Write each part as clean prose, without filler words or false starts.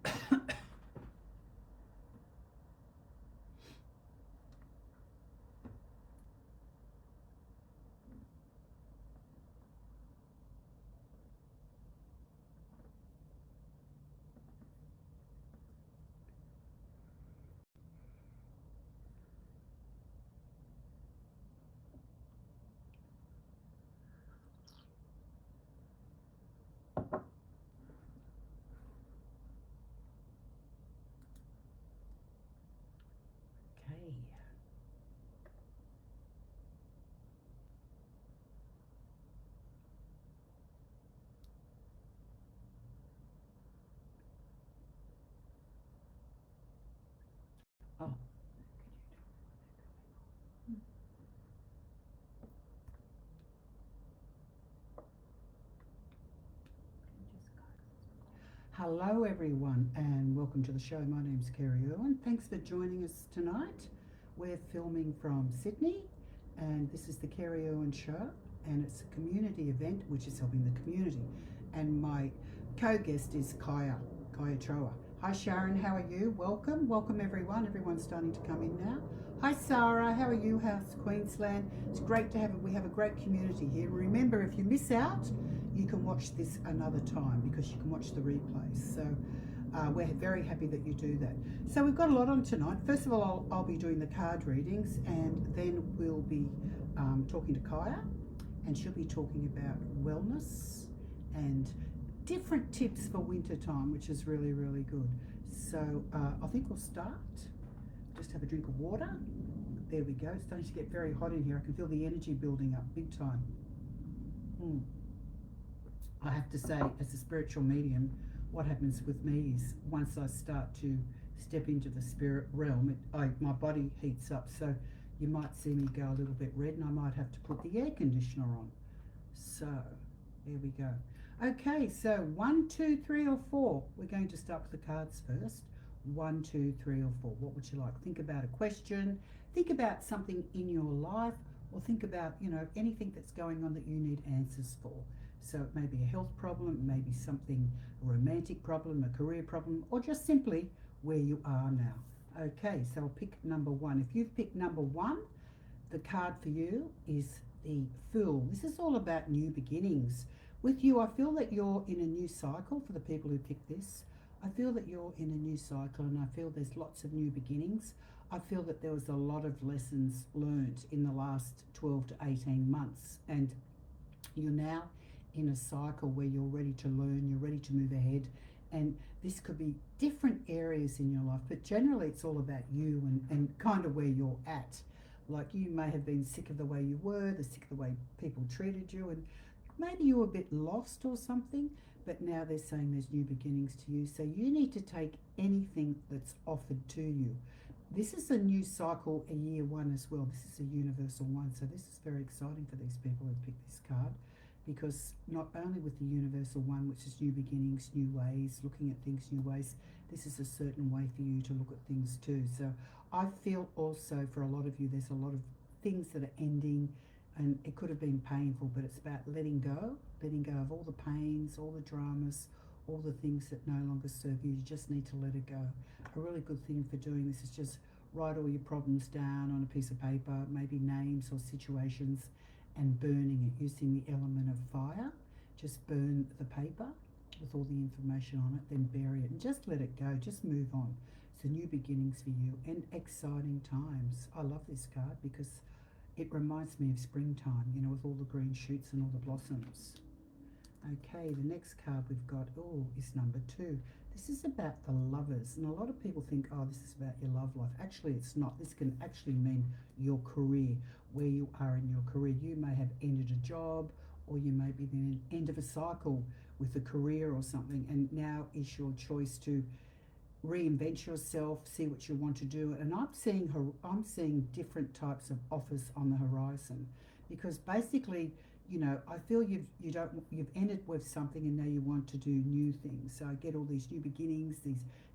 Okay. Oh. Hello everyone and welcome to the show. My name's Kaja Yoga. Thanks for joining us tonight. We're filming from Sydney and this is the Kaja Yoga Show, and it's a community event which is helping the community. And my co-guest is Kaja Yoga. Hi Sharon, how are you? Welcome everyone. Everyone's starting to come in now. Hi Sarah, how are you? How's Queensland? It's great to have we have a great community here. Remember, if you miss out, you can watch this another time because you can watch the replays. So we're very happy that you do that. So we've got a lot on tonight. First of all, I'll be doing the card readings, and then we'll be talking to Kaja, and she'll be talking about wellness and different tips for winter time, which is really, really good. So I think we'll start. Just have a drink of water. There we go. It's starting to get very hot in here. I can feel the energy building up big time. I have to say, as a spiritual medium, what happens with me is once I start to step into the spirit realm, my body heats up. So you might see me go a little bit red, and I might have to put the air conditioner on. So there we go. Okay, so 1, 2, 3 or 4. We're going to start with the cards first. 1, 2, 3 or 4. What would you like? Think about a question. Think about something in your life, or think about, anything that's going on that you need answers for. So it may be a health problem, it may be something, a romantic problem, a career problem, or just simply where you are now. Okay, so I'll pick number 1. If you've picked number 1, the card for you is the Fool. This is all about new beginnings. With you, I feel that you're in a new cycle. For the people who picked this, I feel that you're in a new cycle, and I feel there's lots of new beginnings. I feel that there was a lot of lessons learned in the last 12 to 18 months, and you're now in a cycle where you're ready to learn, you're ready to move ahead, and this could be different areas in your life, but generally it's all about you and kind of where you're at. Like, you may have been sick of the way you were, sick of the way people treated you, and maybe you were a bit lost or something, but now they're saying there's new beginnings to you. So you need to take anything that's offered to you. This is a new cycle, a year 1 as well. This is a universal 1. So this is very exciting for these people who picked this card, because not only with the universal 1, which is new beginnings, new ways, looking at things new ways, this is a certain way for you to look at things too. So I feel also for a lot of you, there's a lot of things that are ending, and it could have been painful, but it's about letting go of all the pains, all the dramas, all the things that no longer serve you. You just need to let it go. A really good thing for doing this is just write all your problems down on a piece of paper, maybe names or situations, and burning it using the element of fire. Just burn the paper with all the information on it, then bury it and just let it go. Just move on. So new beginnings for you and exciting times. I love this card because it reminds me of springtime, with all the green shoots and all the blossoms. Okay, the next card we've got, is number 2. This is about the Lovers, and a lot of people think, this is about your love life. Actually, it's not. This can actually mean your career, where you are in your career. You may have ended a job, or you may be the end of a cycle with a career or something, and now is your choice to reinvent yourself, see what you want to do. And I'm seeing different types of offers on the horizon, because basically, I feel you've ended with something and now you want to do new things. So I get all these new beginnings,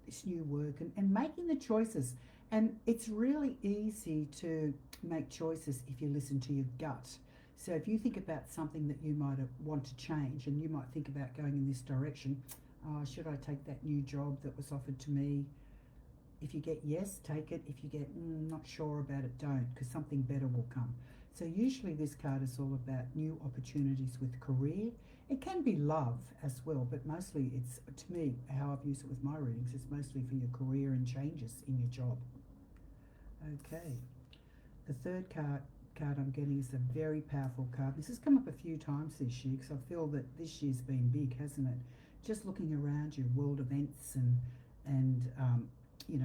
this new work, and making the choices. And it's really easy to make choices if you listen to your gut. So if you think about something that you might want to change, and you might think about going in this direction, Should I take that new job that was offered to me? If you get yes, take it. If you get not sure about it, don't, because something better will come. So usually this card is all about new opportunities with career. It can be love as well, but mostly it's, to me, how I've used it with my readings, it's mostly for your career and changes in your job. Okay. The third card I'm getting is a very powerful card. This has come up a few times this year because I feel that this year's been big, hasn't it? Just looking around you, world events and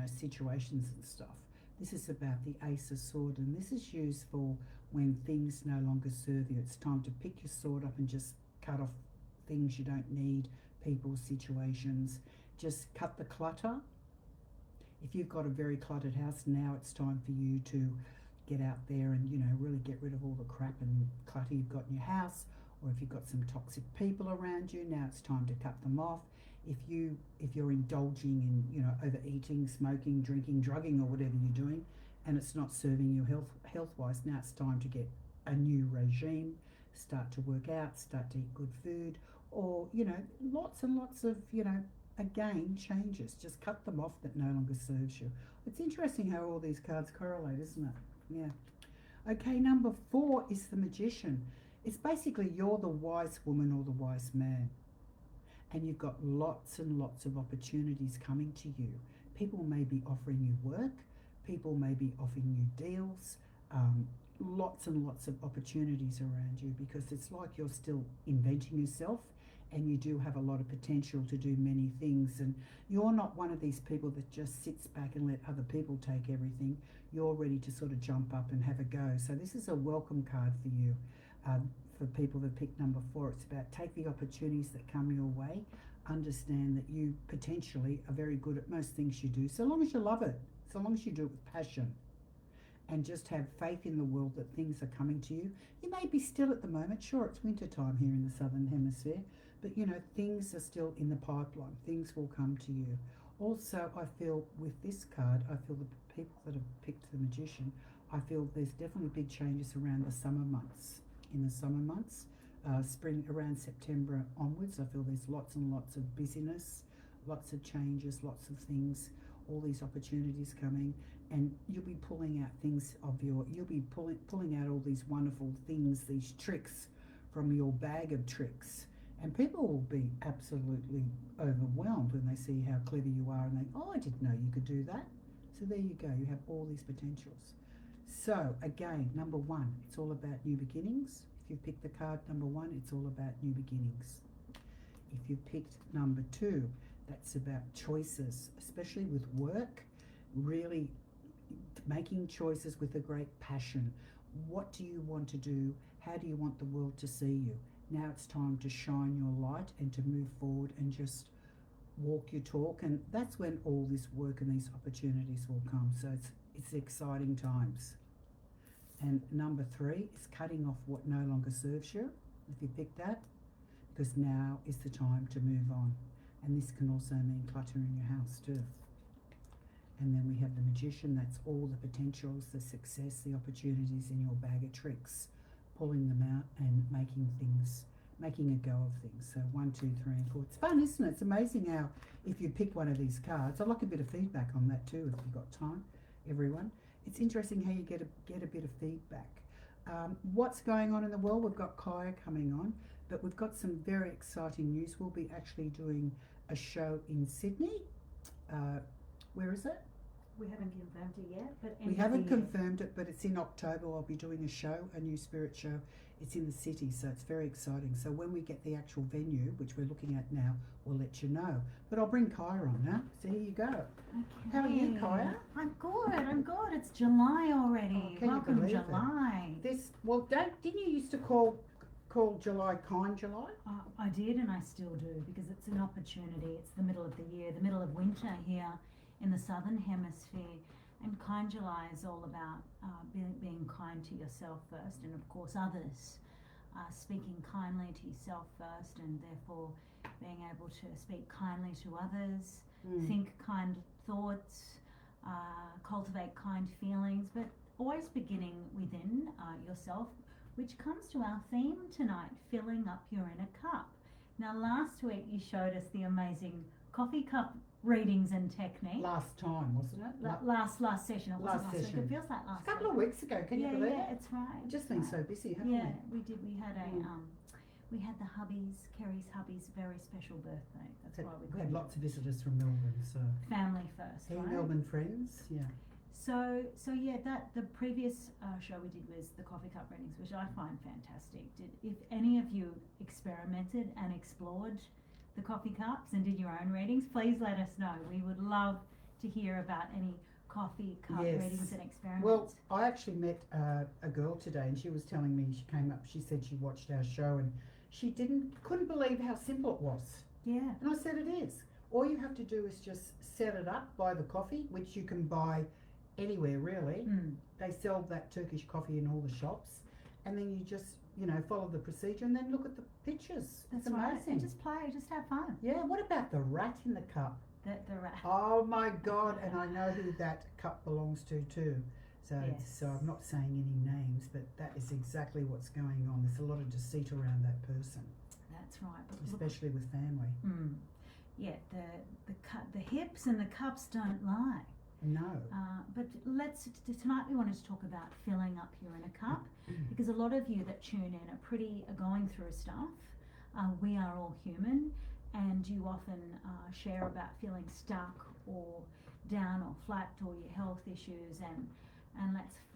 situations and stuff. This is about the Ace of Swords, and this is used for when things no longer serve you. It's time to pick your sword up and just cut off things you don't need, people, situations. Just cut the clutter. If you've got a very cluttered house, now it's time for you to get out there and really get rid of all the crap and clutter you've got in your house. Or if you've got some toxic people around you, now it's time to cut them off. If you're indulging in overeating, smoking, drinking, drugging, or whatever you're doing, and it's not serving you health wise, now it's time to get a new regime. Start to work out, start to eat good food, or lots and lots of again changes. Just cut them off that no longer serves you. It's interesting how all these cards correlate, isn't it? Yeah. Okay, number 4 is the Magician. It's basically you're the wise woman or the wise man. And you've got lots and lots of opportunities coming to you. People may be offering you work. People may be offering you deals. Lots and lots of opportunities around you, because it's like you're still inventing yourself, and you do have a lot of potential to do many things. And you're not one of these people that just sits back and let other people take everything. You're ready to sort of jump up and have a go. So this is a welcome card for you. For people that pick number 4, it's about take the opportunities that come your way. Understand that you potentially are very good at most things you do, so long as you love it, so long as you do it with passion. And just have faith in the world that things are coming to you. You may be still at the moment. Sure, it's winter time here in the southern hemisphere, but things are still in the pipeline. Things will come to you. Also, I feel with this card, I feel the people that have picked the Magician, I feel there's definitely big changes around the summer months. In the summer months, spring around September onwards, I feel there's lots and lots of busyness, lots of changes, lots of things, all these opportunities coming, and you'll be pulling out things you'll be pulling out all these wonderful things, these tricks from your bag of tricks, and people will be absolutely overwhelmed when they see how clever you are and I didn't know you could do that. So there you go, you have all these potentials. So again, number 1, it's all about new beginnings. If you picked the card number 1, it's all about new beginnings. If you picked number 2, that's about choices, especially with work, really making choices with a great passion. What do you want to do? How do you want the world to see you? Now it's time to shine your light and to move forward and just walk your talk, and that's when all this work and these opportunities will come. So it's exciting times. And number 3 is cutting off what no longer serves you, if you pick that, because now is the time to move on. And this can also mean clutter in your house too. And then we have the Magician. That's all the potentials, the success, the opportunities in your bag of tricks, pulling them out and making a go of things. So 1, 2, 3, and 4. It's fun, isn't it? It's amazing how if you pick one of these cards, I'd like a bit of feedback on that too if you've got time, everyone. It's interesting how you get a bit of feedback. What's going on in the world? We've got Kaja coming on, but we've got some very exciting news. We'll be actually doing a show in Sydney. Where is it? We haven't confirmed it yet, but we haven't confirmed it, but it's in October. I'll be doing a show, a new spirit show. It's in the city, so it's very exciting. So when we get the actual venue, which we're looking at now, we'll let you know. But I'll bring Kaja on now. So here you go. Okay. How are you, Kaja? I'm good. It's July already. Oh, welcome July. Didn't you used to call July Kind July? I did, and I still do, because it's an opportunity. It's the middle of the year, the middle of winter here in the southern hemisphere, and Kind July is all about being kind to yourself first, and of course others. Speaking kindly to yourself first, and therefore being able to speak kindly to others, think kind thoughts, cultivate kind feelings, but always beginning within yourself, which comes to our theme tonight, filling up your inner cup. Now, last week you showed us the amazing coffee cup readings and technique. Last time, wasn't it? Last session. It wasn't last week. It feels like last A couple of week. weeks ago. Can you believe Yeah, it? it's right. We've just been so busy, haven't Yeah, we? we did. We had we had the hubby's, Kerry's hubby's very special birthday. That's why We had lots of visitors from Melbourne, so. family first, Hey, right? Melbourne friends, yeah. So yeah, that the previous show we did was the coffee cup readings, which I find fantastic. If any of you experimented and explored the coffee cups and did your own readings, please let us know. We would love to hear about any coffee cup Yes. readings and experiments. Well, I actually met a girl today, and she was telling me, she came up, she said she watched our show and she couldn't believe how simple it was. yeah, And I said it is. All you have to do is just set it up, buy the coffee, which you can buy anywhere really. They sell that Turkish coffee in all the shops, and then you just, follow the procedure and then look at the pictures. that's it's right. amazing. And just play, just have fun. Yeah, what about the rat in the cup? The rat. Oh my God, and I know who that cup belongs to too. So, Yes. so I'm not saying any names, but that is exactly what's going on. There's a lot of deceit around that person, That's right. But look, especially with family. yeah, the hips and the cups don't lie. No. But tonight we wanted to talk about filling up your inner cup, because a lot of you that tune in are going through stuff. We are all human, and you often share about feeling stuck or down or flat, or your health issues, and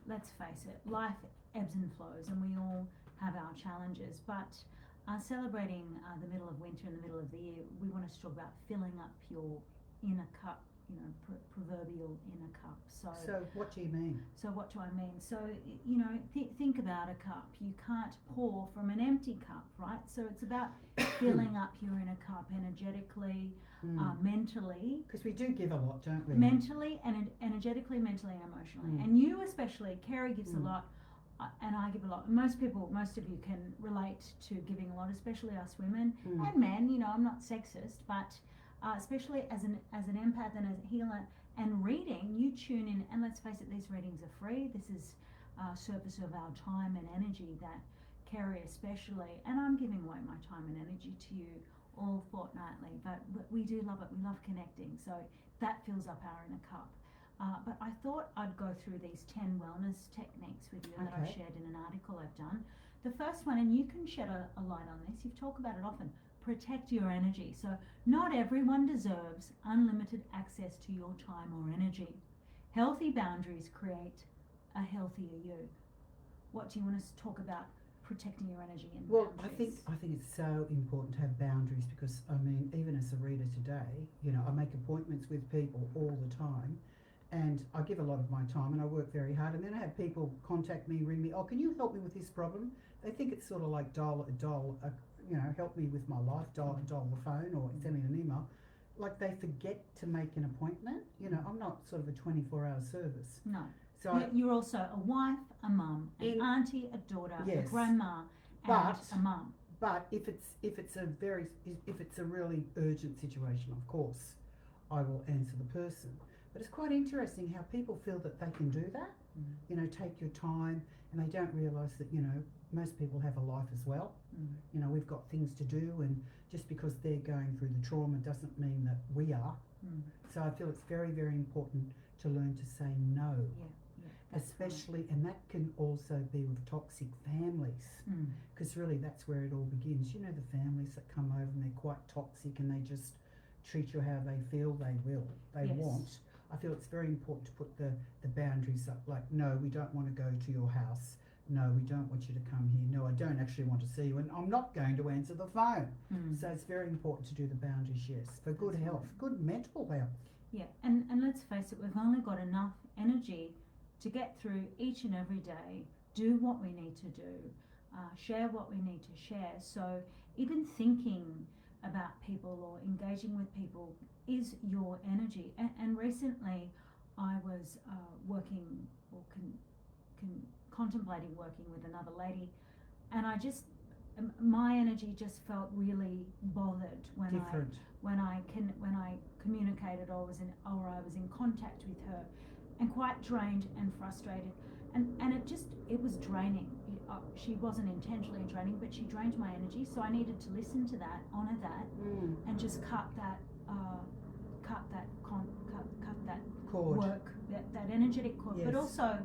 let's face it, life ebbs and flows, and we all have our challenges. But celebrating the middle of winter and the middle of the year, we want to talk about filling up your inner cup, proverbial inner cup. So what do you mean? So what do I mean? So, think about a cup. You can't pour from an empty cup, right? So it's about filling up your inner cup energetically, mentally. Because we do give a lot, don't we? Mentally and energetically, mentally and emotionally. And you especially, Kerry gives a lot, and I give a lot. Most of you can relate to giving a lot, especially us women and men. I'm not sexist, but especially as an empath and as a healer and reading, you tune in, and let's face it, these readings are free. This is service of our time and energy that Kerry especially, and I'm giving away my time and energy to you all fortnightly, but we do love it. We love connecting, so that fills up our inner cup. But I thought I'd go through these 10 wellness techniques with you that I've shared in an article I've done. The first one, and you can shed a light on this, you've talked about it often, protect your energy. So not everyone deserves unlimited access to your time or energy. Healthy boundaries create a healthier you. What do you want us to talk about protecting your energy and boundaries? I think it's so important to have boundaries, because even as a reader today, I make appointments with people all the time, and I give a lot of my time and I work very hard, and then I have people contact me, ring me, oh, can you help me with this problem? They think it's sort of like help me with my life, dial the phone or send me an email. Like, they forget to make an appointment. I'm not sort of a 24-hour service. No. So you're also a wife, a mum, an auntie, a daughter, a grandma, and a mum. But if it's a really urgent situation, of course, I will answer the person. But it's quite interesting how people feel that they can do that. Take your time, and they don't realise that most people have a life as well. We've got things to do, and just because they're going through the trauma doesn't mean that we are. So I feel it's very, very important to learn to say no. Especially, and that can also be with toxic families, because really that's where it all begins. The families that come over and they're quite toxic, and they just treat you how they feel they want. I feel it's very important to put the boundaries up, like, no, we don't want to go to your house. No, we don't want you to come here. No, I don't actually want to see you, and I'm not going to answer the phone. So it's very important to do the boundaries, yes, for good health, good mental health. Yeah, and let's face it, we've only got enough energy to get through each and every day, do what we need to do, share what we need to share. So even thinking about people or engaging with people is your energy. And recently I was working or contemplating working with another lady, and my energy just felt really bothered when I communicated or I was in contact with her, and quite drained and frustrated. and it was draining. She wasn't intentionally draining, but she drained my energy, so I needed to listen to that, honor that, and just cut that Cord. work, that energetic cord. Yes. But also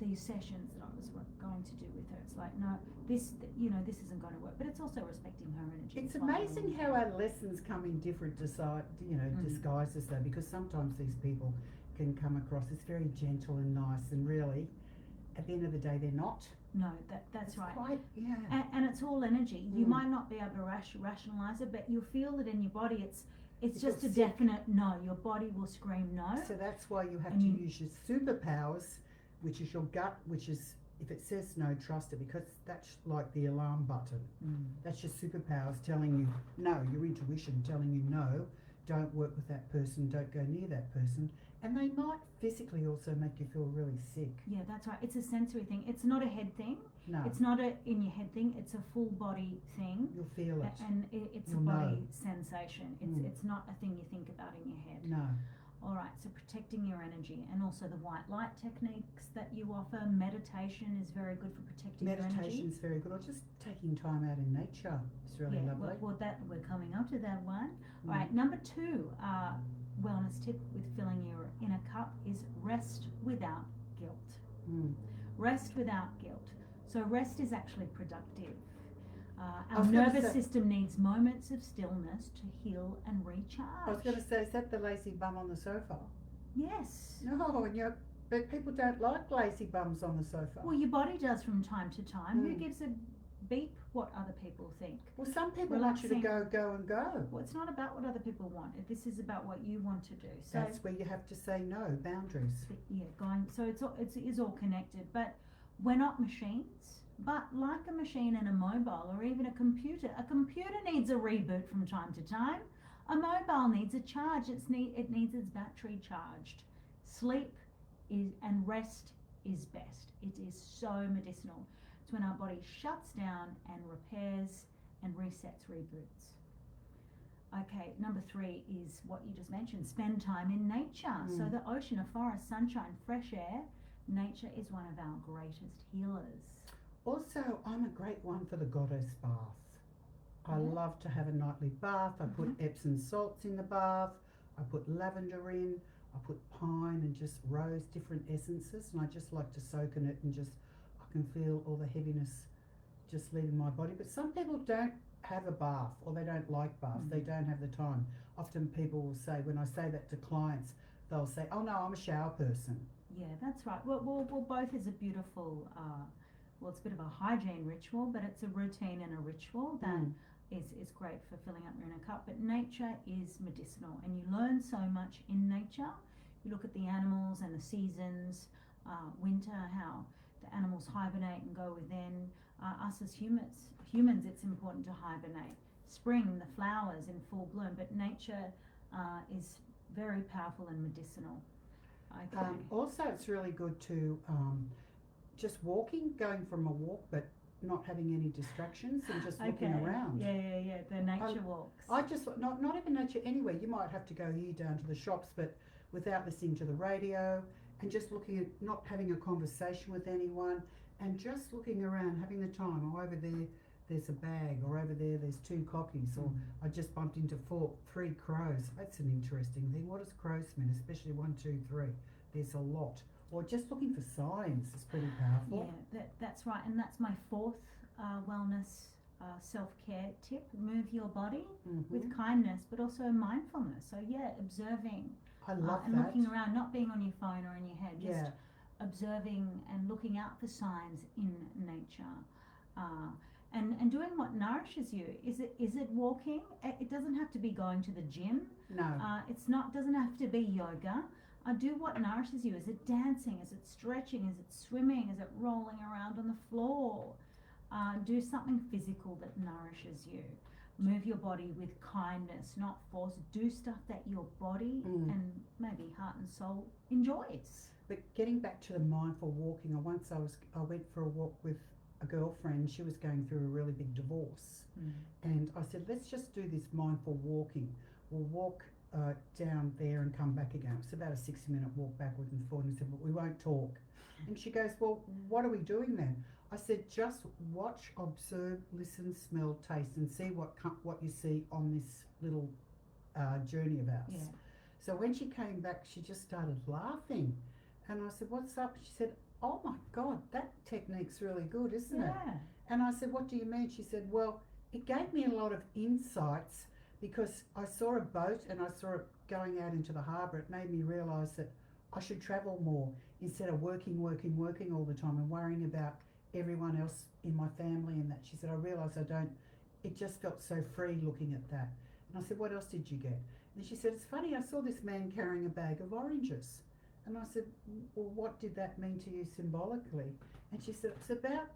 these sessions that I was going to do with her, it's like, no, this isn't going to work. But it's also respecting her energy. It's as well. amazing how our lessons come in different disguises though, because sometimes these people can come across as very gentle and nice, and really at the end of the day they're not. No, that's It's right. quite, yeah. And it's all energy. You might not be able to rationalize it, but you'll feel it in your body. It's just a definite no. Your body will scream no. So that's why you have to use your superpowers, which is your gut, which is, if it says no, trust it, because that's like the alarm button. That's your superpowers telling you no, your intuition telling you no, don't work with that person, don't go near that person. And they might physically also make you feel really sick. Yeah, that's right. It's a sensory thing. It's not a head thing. No. It's not a in your head thing. It's a full body thing. You'll feel it. And it's You'll a body know. sensation. It's not a thing you think about in your head. No. All right, so protecting your energy, and also the white light techniques that you offer. Meditation is very good for protecting your energy. Meditation is very good, or just taking time out in nature is really lovely. Well, that we're coming up to that one. All right, number 2, wellness tip with filling your inner cup is rest without guilt. Rest without guilt. So rest is actually productive. Our nervous system needs moments of stillness to heal and recharge. I was going to say, is that the lazy bum on the sofa? Yes. No, but people don't like lazy bums on the sofa. Well, your body does from time to time. Who gives a beep what other people think? Well, some people want you to go and go. Well, it's not about what other people want. This is about what you want to do. So that's where you have to say no, boundaries. Yeah, so it is all connected. But we're not machines. But like a machine and a mobile, or even a computer needs a reboot from time to time. A mobile needs a charge. It needs its battery charged. Sleep and rest is best. It is so medicinal. It's when our body shuts down and repairs and resets, reboots. Okay, number 3 is what you just mentioned, spend time in nature. So the ocean, a forest, sunshine, fresh air, nature is one of our greatest healers. Also, I'm a great one for the goddess bath. I love to have a nightly bath. I put Epsom salts in the bath. I put lavender in. I put pine and just rose, different essences, and I just like to soak in it, and I can feel all the heaviness just leaving my body. But some people don't have a bath, or they don't like baths. They don't have the time. Often people will say, when I say that to clients, they'll say, oh no, I'm a shower person. Yeah, that's right. Well, both is a beautiful, it's a bit of a hygiene ritual, but it's a routine and a ritual that is great for filling up your inner cup. But nature is medicinal, and you learn so much in nature. You look at the animals and the seasons, winter, how the animals hibernate and go within. Us as humans, it's important to hibernate. Spring, the flowers in full bloom, but nature is very powerful and medicinal. Okay. Also, it's really good to just going from a walk, but not having any distractions, and just looking around. Yeah. The nature walks. I just not even nature anywhere. You might have to go here down to the shops, but without listening to the radio, and just looking at, not having a conversation with anyone, and just looking around, having the time. Oh, over there's a bag, or over there's 2 cockies, or I just bumped into 3 crows. That's an interesting thing. What does crows mean? Especially 1, 2, 3. There's a lot. Or just looking for signs is pretty powerful. Yeah, that's right. And that's my 4th wellness self-care tip. Move your body with kindness, but also mindfulness. So observing. I love and that. looking around, not being on your phone or in your head, just observing and looking out for signs in nature. And doing what nourishes you. Is it walking? It doesn't have to be going to the gym. No. Doesn't have to be yoga. Do what nourishes you. Is it dancing? Is it stretching? Is it swimming? Is it rolling around on the floor? Do something physical that nourishes you. Move your body with kindness, not force. Do stuff that your body and maybe heart and soul enjoys. But getting back to the mindful walking, I went for a walk with a girlfriend. She was going through a really big divorce, and I said, let's just do this mindful walking. we'll walk down there and come back again. It's about a 60-minute walk backwards and forwards. I said, but we won't talk. And she goes, well, what are we doing then? I said, just watch, observe, listen, smell, taste, and see what you see on this little journey of ours. Yeah. So when she came back, she just started laughing. And I said, what's up? She said, oh my God, that technique's really good, isn't it? And I said, what do you mean? She said, well, it gave me a lot of insights because I saw a boat and I saw it going out into the harbour. It made me realise that I should travel more instead of working all the time and worrying about everyone else in my family and that. She said, I realised I don't, it just felt so free looking at that. And I said, what else did you get? And she said, it's funny, I saw this man carrying a bag of oranges. And I said, well, what did that mean to you symbolically? And she said, it's about,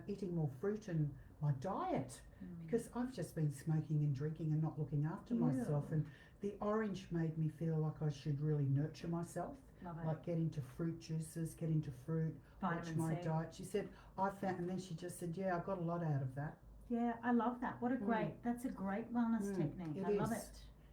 eating more fruit and my diet, because I've just been smoking and drinking and not looking after myself. And the orange made me feel like I should really nurture myself. Love it. Like get into fruit juices, get into fruit, watch my diet. She said, and then she just said, yeah, I got a lot out of that. Yeah, I love that. What a great, that's a great wellness technique. I love it.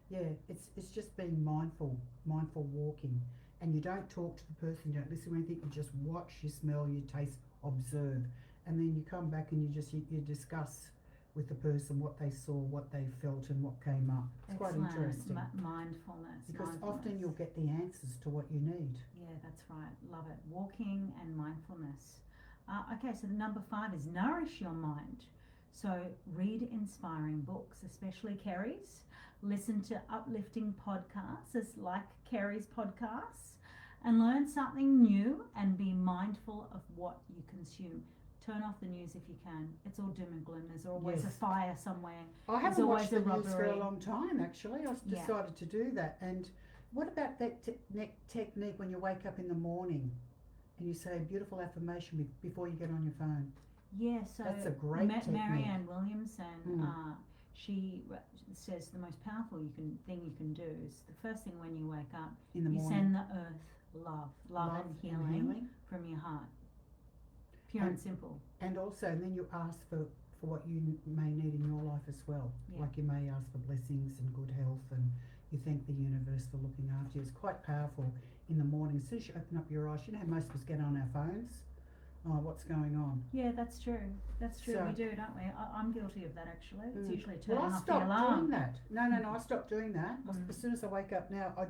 Yeah, it's just being mindful walking. And you don't talk to the person, you don't listen to anything, you just watch, you smell, you taste, observe. And then you come back and you discuss with the person what they saw, what they felt and what came up. It's quite interesting. Mindfulness. Because often you'll get the answers to what you need. Yeah, that's right. Love it. Walking and mindfulness. Okay, so number 5 is nourish your mind. So read inspiring books, especially Kerry's. Listen to uplifting podcasts like Kerry's podcasts and learn something new and be mindful of what you consume. Turn off the news if you can. It's all doom and gloom. There's always a fire somewhere. I haven't watched the news for a long time, actually. I decided to do that. And what about that technique when you wake up in the morning and you say a beautiful affirmation before you get on your phone? Yeah, so that's a great technique. Marianne Williamson, she says the most powerful thing you can do is the first thing when you wake up, in the morning. Send the earth love and healing from your heart. Pure and simple. And also, and then you ask for what you may need in your life as well. Yeah. Like you may ask for blessings and good health, and you thank the universe for looking after you. It's quite powerful in the morning. As soon as you open up your eyes, you know how most of us get on our phones. Oh, what's going on? Yeah, that's true. That's true. So, we do, don't we? I'm guilty of that actually. It's usually turning off the alarm. I stopped doing that. No, I stopped doing that. As soon as I wake up now, I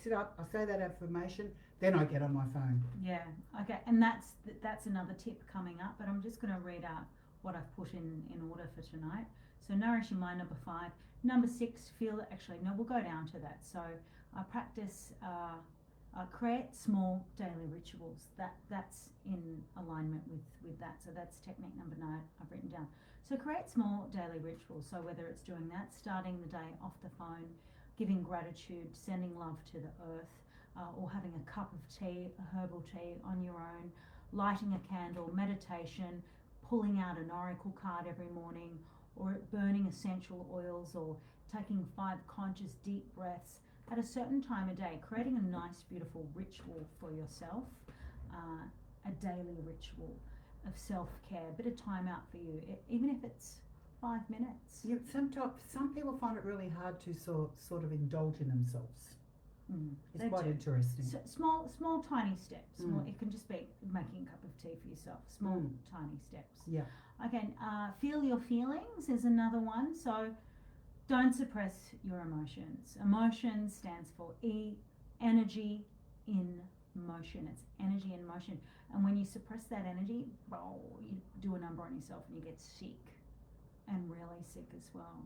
sit up, I say that affirmation, then I get on my phone. Yeah. Okay. And that's another tip coming up. But I'm just going to read out what I've put in order for tonight. So nourish your mind, number 5. Number 6, we'll go down to that. So I practice. Create small daily rituals. That's in alignment with that. So that's technique number 9 I've written down. So create small daily rituals. So whether it's doing that, starting the day off the phone, giving gratitude, sending love to the earth, or having a cup of tea, a herbal tea on your own, lighting a candle, meditation, pulling out an oracle card every morning, or burning essential oils, or taking 5 conscious deep breaths at a certain time of day, creating a nice, beautiful ritual for yourself, a daily ritual of self-care, a bit of time out for you, even if it's 5 minutes. Yeah, some people find it really hard to sort of indulge in themselves. It's quite interesting. So small, tiny steps. It can just be making a cup of tea for yourself. Small, tiny steps. Yeah. Okay. Feel your feelings is another one. So don't suppress your emotions. Emotion stands for energy in motion. It's energy in motion. And when you suppress that energy, you do a number on yourself and you get sick, and really sick as well.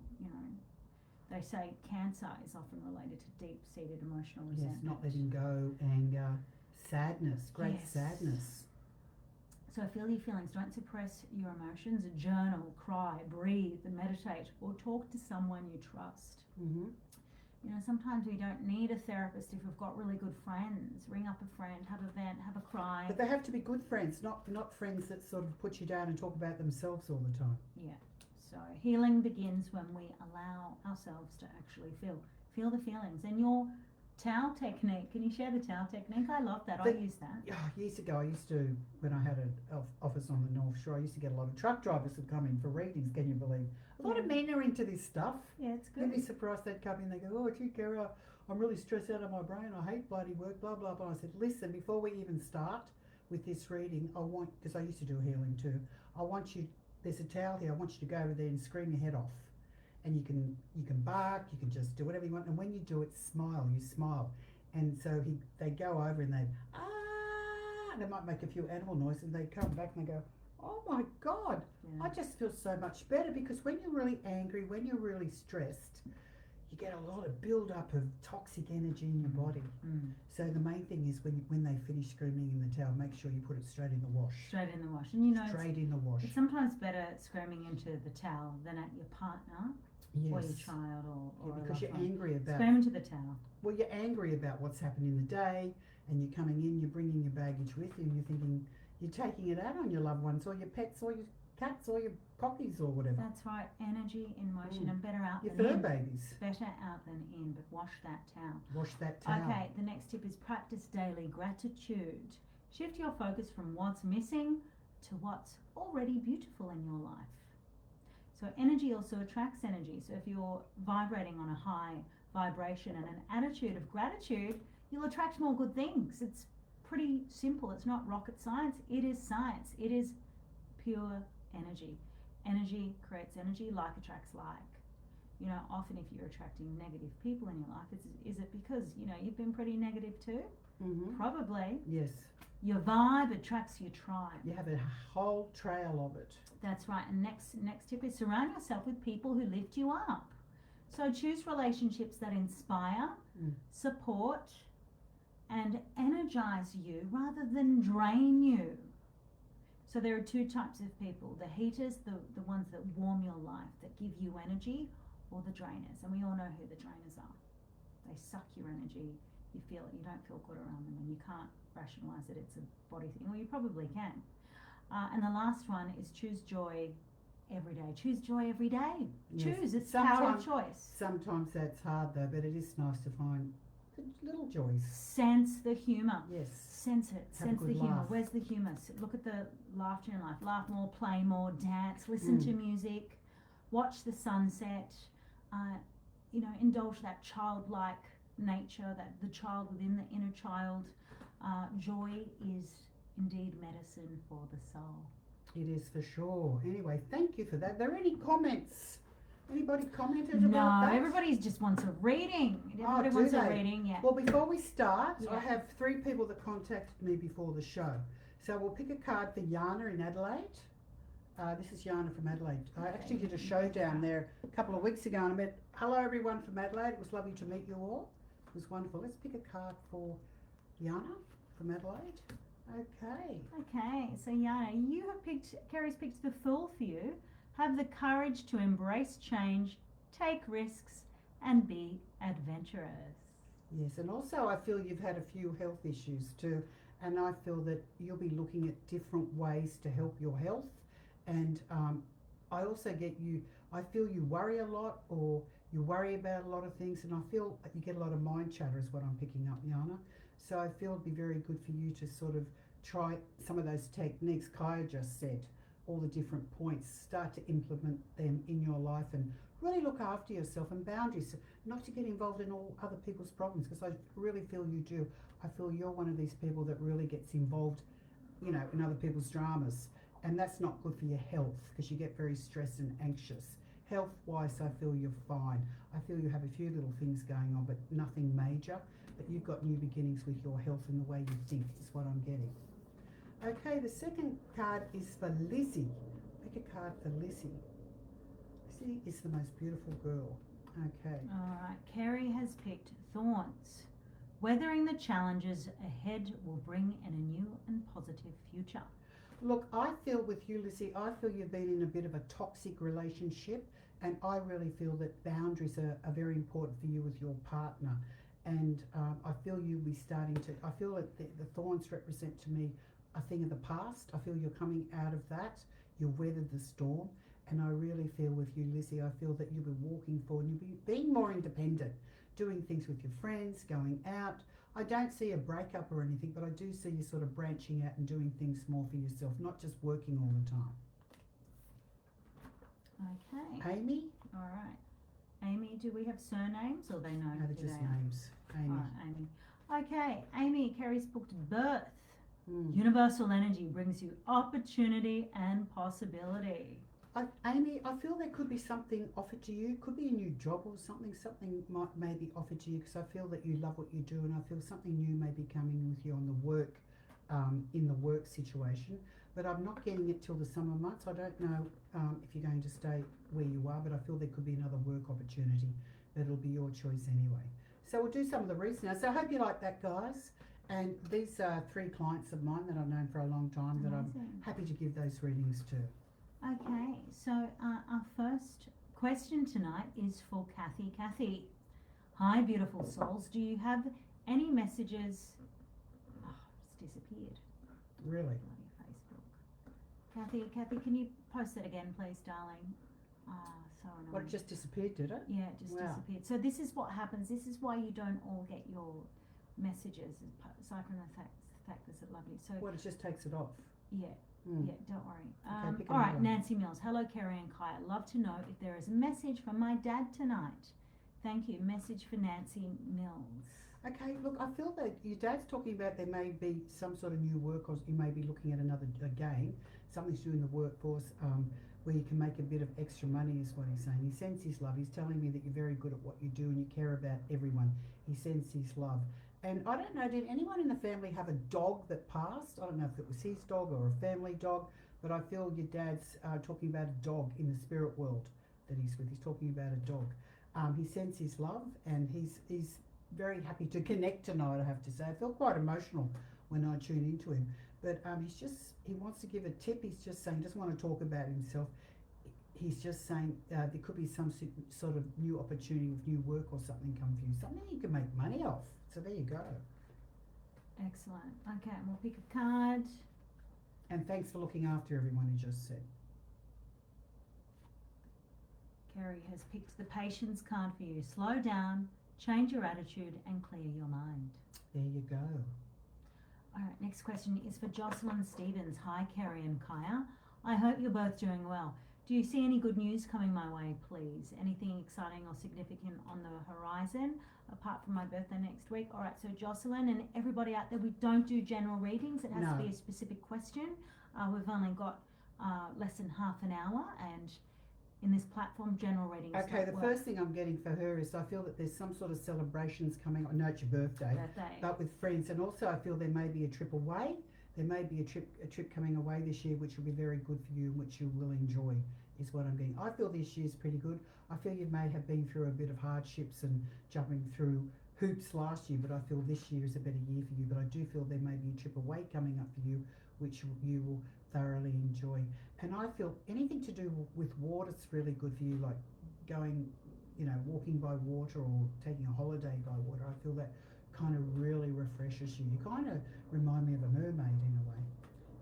They say cancer is often related to deep-seated emotional resentment. Yes, not letting go, anger, sadness, sadness. So feel your feelings. Don't suppress your emotions. Journal, cry, breathe, meditate, or talk to someone you trust. Mm-hmm. Sometimes we don't need a therapist if we've got really good friends. Ring up a friend, have a vent, have a cry. But they have to be good friends, not friends that sort of put you down and talk about themselves all the time. Yeah. So healing begins when we allow ourselves to actually feel the feelings. And your towel technique, can you share the towel technique? I love that. I use that. Years ago, when I had an office on the North Shore, I used to get a lot of truck drivers who come in for readings, can you believe? A lot of men are into this stuff. Yeah, it's You'd good. be surprised they'd come in and they go, oh, gee, Kara, I'm really stressed out of my brain. I hate bloody work, blah, blah, blah. I said, listen, before we even start with this reading, because I used to do healing too, there's a towel here, I want you to go over there and scream your head off. And you can bark, you can just do whatever you want. And when you do it, you smile. And so they go over and they might make a few animal noises and they come back and they go, oh my God, Yeah. I just feel so much better, because when you're really angry, when you're really stressed, you get a lot of build up of toxic energy in your body. Mm. So the main thing is when they finish screaming in the towel, make sure you put it straight in the wash. Straight in the wash. And you know, Straight in the wash. it's sometimes better screaming into the towel than at your partner or your child or Yeah, a because loved you're one. angry about Scream into the towel. well, you're angry about what's happened in the day, and you're coming in, you're bringing your baggage with you, and you're thinking you're taking it out on your loved ones or your pets or your cats or your cockies or whatever. That's right. Energy in motion and better out Your than fur in. babies. Better out than in, but wash that towel. Wash that towel. Okay, the next tip is practice daily gratitude. Shift your focus from what's missing to what's already beautiful in your life. So energy also attracts energy. So if you're vibrating on a high vibration and an attitude of gratitude, you'll attract more good things. It's pretty simple. It's not rocket science. It is science. It is pure energy. Energy creates energy. Like attracts like. You know, often if you're attracting negative people in your life, is it because, you know, you've been pretty negative too? Mm-hmm. Probably. Yes. Your vibe attracts your tribe. You have a whole trail of it. That's right. And next tip is surround yourself with people who lift you up. So choose relationships that inspire, support, and energize you rather than drain you. So there are two types of people: the heaters, the ones that warm your life, that give you energy, or the drainers. And we all know who the drainers are. They suck your energy. You feel it. You don't feel good around them, and you can't rationalize it. It's a body thing. Well, you probably can. And the last one is choose joy every day. Choose joy every day. Yes. Choose. It's the power of choice. Sometimes that's hard though, but it is nice to find the little joys. Sense the humour. Yes. Sense it. Have a Sense the good humour. laugh. Where's the humour? Look at the laughter in life. Laugh more, play more, dance, listen to music, watch the sunset. You know, indulge that childlike nature, that the child within the inner child. Joy is indeed medicine for the soul. It is for sure. Anyway, thank you for that. Are there any comments? Anybody commented No, about that? everybody just wants a reading. Everybody do wants a they? reading, yeah. Well, before we start, Yeah. I have 3 people that contacted me before the show. So we'll pick a card for Yana in Adelaide. This is Yana from Adelaide. I actually did a show down there a couple of weeks ago, and I met, hello everyone from Adelaide. It was lovely to meet you all. It was wonderful. Let's pick a card for Yana from Adelaide. Okay. Okay, so Yana, Kerry's picked the Fool for you. Have the courage to embrace change, take risks, and be adventurous. Yes, and also I feel you've had a few health issues too, and I feel that you'll be looking at different ways to help your health. And I also I feel you worry a lot, or you worry about a lot of things, and I feel you get a lot of mind chatter is what I'm picking up, Yana. So I feel it'd be very good for you to sort of try some of those techniques Kaja just said, all the different points, start to implement them in your life and really look after yourself, and boundaries, not to get involved in all other people's problems, because I really feel you do. I feel you're one of these people that really gets involved, you know, in other people's dramas, and that's not good for your health, because you get very stressed and anxious. Health-wise, I feel you're fine. I feel you have a few little things going on, but nothing major. But you've got new beginnings with your health and the way you think is what I'm getting. Okay, the second card is for Lizzie. Pick a card for Lizzie. Lizzie is the most beautiful girl. Okay. All right, Kerry has picked Thorns. Weathering the challenges ahead will bring in a new and positive future. Look, I feel with you, Lizzie, I feel you've been in a bit of a toxic relationship, and I really feel that boundaries are very important for you with your partner. And I feel you'll be starting to, I feel that the thorns represent to me a thing of the past. I feel you're coming out of that. You've weathered the storm. And I really feel with you, Lizzie, I feel that you'll be walking forward. You'll be being more independent, doing things with your friends, going out. I don't see a breakup or anything, but I do see you sort of branching out and doing things more for yourself, not just working all the time. Okay. Amy? All right. Amy, do we have surnames or they know No, they're who just they are? names. Amy. All right, Amy. Okay, Amy, Kerry's booked birth. Mm. Universal energy brings you opportunity and possibility. Amy, I feel there could be something offered to you. Could be a new job or something. Something may be offered to you because I feel that you love what you do, and I feel something new may be coming with you on the work, in the work situation. But I'm not getting it till the summer months. I don't know if you're going to stay where you are, but I feel there could be another work opportunity. But it'll be your choice anyway. So we'll do some of the reads now. So I hope you like that, guys. And these are 3 clients of mine that I've known for a long time that I'm Amazing. happy to give those readings to. Okay, so our first question tonight is for Kathy. Kathy, hi, beautiful souls. Do you have any messages? Oh, it's disappeared. Really? Bloody Facebook. Kathy, can you post that again, please, darling? So annoying. Well, it just disappeared, did it? Yeah, it just Wow. disappeared. So this is what happens. This is why you don't all get your messages. Aside from the fact that lovely. So Well, it just takes it off. yeah. Mm. Yeah, don't worry. Okay, pick all right, another one. Nancy Mills. Hello, Kerry and Kaya. Love to know if there is a message from my dad tonight. Thank you. Message for Nancy Mills. Okay, look, I feel that your dad's talking about there may be some sort of new work, or you may be looking at another game, something to do in the workforce where you can make a bit of extra money is what he's saying. He sends his love. He's telling me that you're very good at what you do and you care about everyone. He sends his love. And I don't know, did anyone in the family have a dog that passed? I don't know if it was his dog or a family dog, but I feel your dad's talking about a dog in the spirit world that he's with. He's talking about a dog. He sends his love and he's very happy to connect tonight, I have to say. I feel quite emotional when I tune into him. But he wants to give a tip. He's just saying, doesn't want to talk about himself. He's just saying there could be some sort of new opportunity with new work or something come for you. Something you can make money off. So there you go. Excellent. Okay, and we'll pick a card. And thanks for looking after everyone, he just said. Kerry has picked the patience card for you. Slow down, change your attitude, and clear your mind. There you go. All right, next question is for Jocelyn Stevens. Hi, Kerry and Kaya. I hope you're both doing well. Do you see any good news coming my way, please? Anything exciting or significant on the horizon, apart from my birthday next week? All right, so Jocelyn and everybody out there, we don't do general readings. It has to be a specific question. We've only got less than half an hour, and in this platform, general readings. Okay, the first thing I'm getting for her is I feel that there's some sort of celebrations coming. I know it's your birthday, but with friends, and also I feel there may be a trip away. There may be a trip coming away this year, which will be very good for you, which you will enjoy, is what I'm getting. I feel this year's pretty good. I feel you may have been through a bit of hardships and jumping through hoops last year, but I feel this year is a better year for you. But I do feel there may be a trip away coming up for you, which you will thoroughly enjoy. And I feel anything to do with water is really good for you, like going, walking by water or taking a holiday by water. I feel that kind of really refreshes you. You kind of remind me of a mermaid in a way.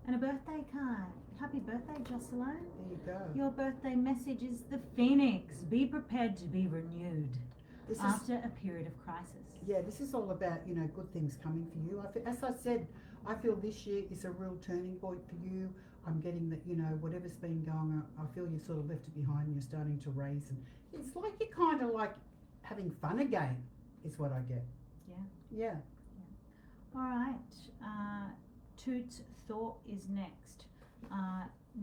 And a birthday card. Happy birthday, Jocelyn. There you go. Your birthday message is the Phoenix. Be prepared to be renewed after a period of crisis. Yeah, this is all about, good things coming for you. As I said, I feel this year is a real turning point for you. I'm getting that, whatever's been going on, I feel you've sort of left it behind and you're starting to raise. And it's like you're kind of like having fun again, is what I get. Yeah. All right. Toot's thought is next.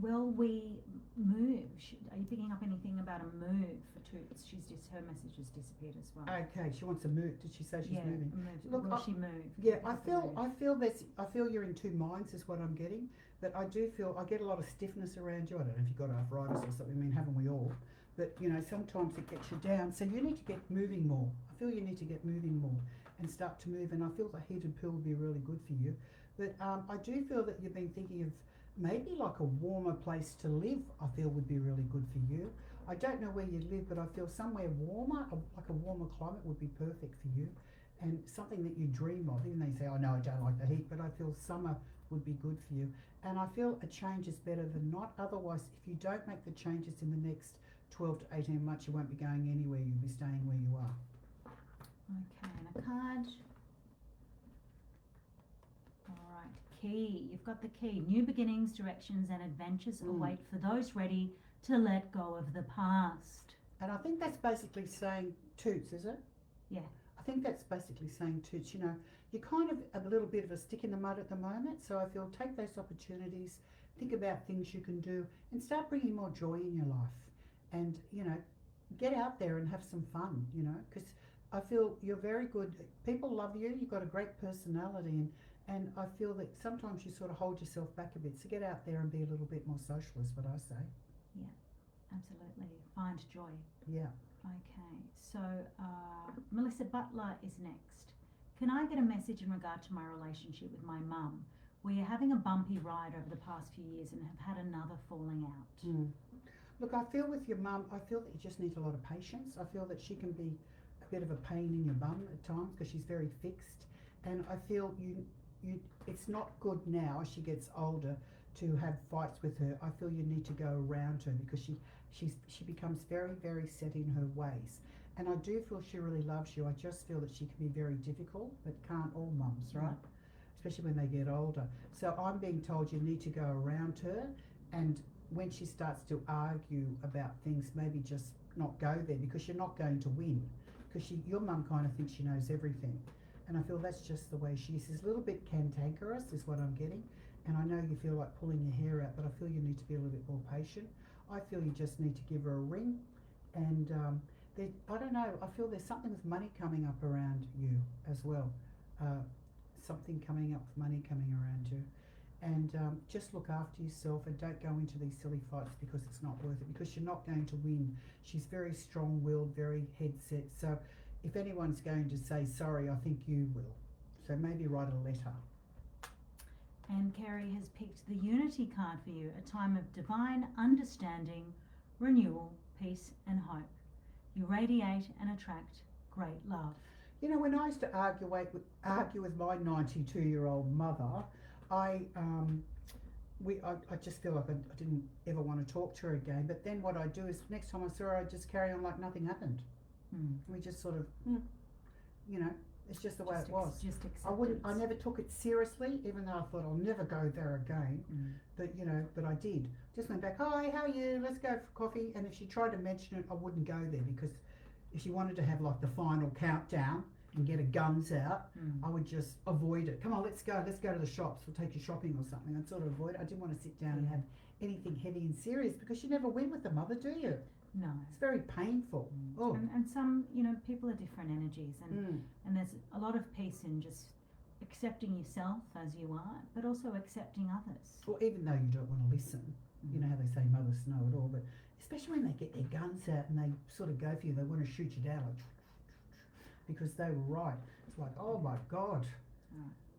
Will we move? Are you picking up anything about a move for Toots? Her message has disappeared as well. Okay, she wants to move. Did she say she's moving? Look, will she move? Yeah, I feel you're in two minds is what I'm getting. But I do feel I get a lot of stiffness around you. I don't know if you've got arthritis or something. I mean, haven't we all? But sometimes it gets you down. So you need to get moving more. I feel you need to get moving more and start to move. And I feel the heated pill would be really good for you. But I do feel that you've been thinking of maybe like a warmer place to live. I feel would be really good for you. I don't know where you live, but I feel somewhere warmer, like a warmer climate would be perfect for you. And something that you dream of, even though you say, oh no, I don't like the heat, but I feel summer would be good for you. And I feel a change is better than not. Otherwise, if you don't make the changes in the next 12 to 18 months, you won't be going anywhere. You'll be staying where you are. Okay, and a card. All right, key. You've got the key. New beginnings, directions, and adventures await for those ready to let go of the past. And I think that's basically saying toots, is it? Yeah. I think that's basically saying toots. You know, you're kind of a little bit of a stick in the mud at the moment. So I feel take those opportunities, think about things you can do, and start bringing more joy in your life. And, you know, get out there and have some fun, you know, because I feel you're very good. People love you. You've got a great personality. And I feel that sometimes you sort of hold yourself back a bit. So get out there and be a little bit more social is what I say. Absolutely. Find joy. Yeah. Okay, so Melissa Butler is next. Can I get a message in regard to my relationship with my mum? We are having a bumpy ride over the past few years and have had another falling out. Look, I feel with your mum, I feel that you just need a lot of patience. I feel that she can be a bit of a pain in your bum at times because she's very fixed. And I feel it's not good now as she gets older to have fights with her. I feel you need to go around her because she becomes very, very set in her ways. And I do feel she really loves you. I just feel that she can be very difficult, but can't all mums, right? Especially when they get older. So I'm being told you need to go around her, and when she starts to argue about things, maybe just not go there because you're not going to win. Because your mum kind of thinks she knows everything. And I feel that's just the way she is. She's a little bit cantankerous is what I'm getting. And I know you feel like pulling your hair out, but I feel you need to be a little bit more patient. I feel you just need to give her a ring. And I don't know, I feel there's something with money coming up around you as well. Something coming up with money coming around you. And just look after yourself and don't go into these silly fights because it's not worth it, because you're not going to win. She's very strong-willed, very headset. So if anyone's going to say sorry, I think you will. So maybe write a letter. And Kerry has picked the Unity card for you, a time of divine understanding, renewal, peace and hope. You radiate and attract great love. You know, when I used to argue with my 92-year-old mother, I just feel like I didn't ever want to talk to her again. But then what I do is next time I saw her, I just carry on like nothing happened. We just sort of, you know, it's just the way it was. Just acceptance. I never took it seriously, even though I thought I'll never go there again. But you know, but I did. Just went back. Hi, how are you? Let's go for coffee. And if she tried to mention it, I wouldn't go there because if she wanted to have like the final countdown and get her guns out, I would just avoid it. Come on, let's go to the shops. We'll take you shopping or something. I'd sort of avoid it. I didn't want to sit down and have anything heavy and serious because you never win with the mother, do you? No. It's very painful. Oh. And some, you know, people are different energies and there's a lot of peace in just accepting yourself as you are, but also accepting others. Well, even though you don't want to listen, you know how they say mothers know it all, but especially when they get their guns out and they sort of go for you, they want to shoot you down like, because they were right. It's like, oh my God,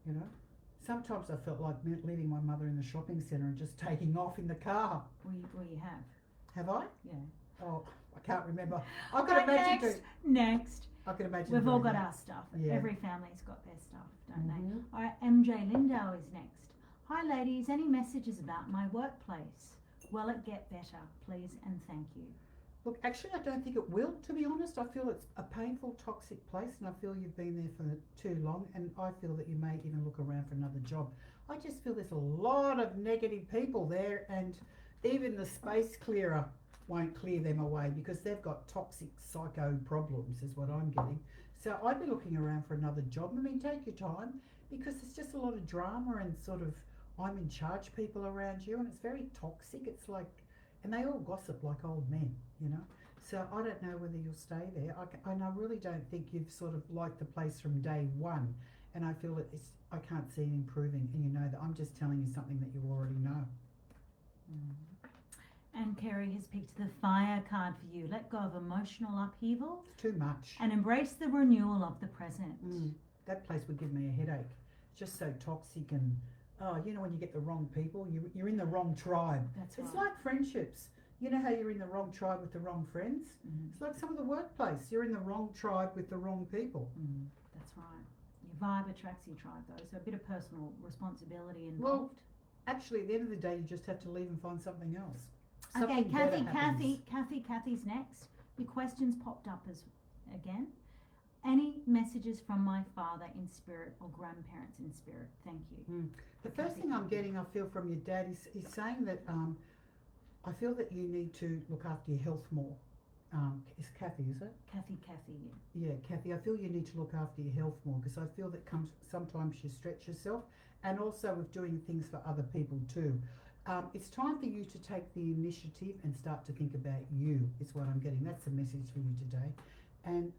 you know. Sometimes I felt like leaving my mother in the shopping centre and just taking off in the car. Well, you have. Have I? Yeah. Oh, I can't remember. I could imagine Next. I could imagine. We've all got our stuff. Yeah. Every family's got their stuff, don't they? All right, MJ Lindau is next. Hi ladies, any messages about my workplace? Will it get better, please and thank you? Look, actually I don't think it will, to be honest. I feel it's a painful, toxic place and I feel you've been there for too long and I feel that you may even look around for another job. I just feel there's a lot of negative people there and even the space clearer won't clear them away because they've got toxic psycho problems is what I'm getting. So I'd be looking around for another job. I mean, take your time because there's just a lot of drama and sort of I'm in charge people around you and it's very toxic. It's like, and they all gossip like old men, you know. So I don't know whether you'll stay there. And I really don't think you've sort of liked the place from day one. And I feel that I can't see it improving. And you know that I'm just telling you something that you already know. And Kerry has picked the fire card for you. Let go of emotional upheaval. It's too much. And embrace the renewal of the present. That place would give me a headache. It's just so toxic and, you know, when you get the wrong people, you're in the wrong tribe. That's It's right. like friendships. You know how you're in the wrong tribe with the wrong friends? It's like some of the workplace. You're in the wrong tribe with the wrong people. That's right. Your vibe attracts your tribe though, so a bit of personal responsibility involved. Well, actually, at the end of the day, you just have to leave and find something else. Okay, Something better happens. Kathy's next. Your questions popped up again. Any messages from my father in spirit or grandparents in spirit? Thank you. The first thing I'm getting, I feel from your dad, is he's saying that I feel that you need to look after your health more. It's Kathy, is it? Kathy, Yeah, Kathy, I feel you need to look after your health more because I feel that sometimes you stretch yourself and also with doing things for other people too. It's time for you to take the initiative and start to think about you, is what I'm getting. That's the message for you today. And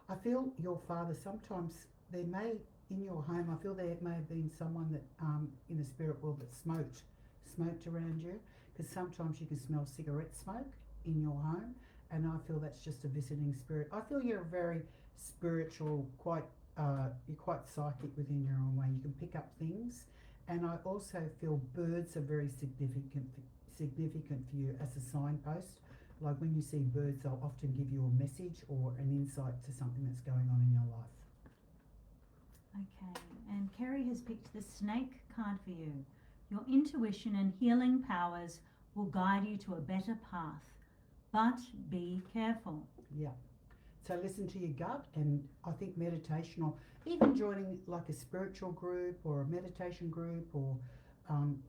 I feel your father, sometimes there may, in your home, I feel there may have been someone that in the spirit world that smoked around you, because sometimes you can smell cigarette smoke in your home, and I feel that's just a visiting spirit. I feel you're very spiritual, you're quite psychic within your own way. You can pick up things, and I also feel birds are very significant for you as a signpost. Like when you see birds, they'll often give you a message or an insight to something that's going on in your life. Okay, and Kerry has picked the snake card for you. Your intuition and healing powers will guide you to a better path, but be careful. Yeah. So listen to your gut, and I think meditation, or even joining like a spiritual group or a meditation group, or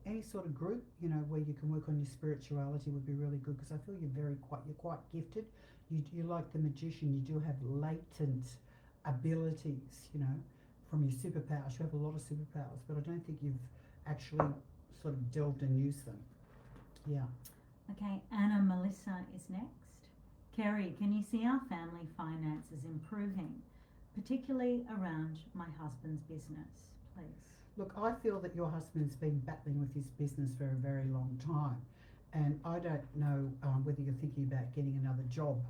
any sort of group, you know, where you can work on your spirituality would be really good, because I feel you're quite gifted. You like the magician. You do have latent abilities, you know, from your superpowers. You have a lot of superpowers, but I don't think you've actually sort of delved and used them. Yeah. Okay, Anna Melissa is next. Kerry, can you see our family finances improving, particularly around my husband's business, please? Look, I feel that your husband's been battling with his business for a very long time, and I don't know whether you're thinking about getting another job.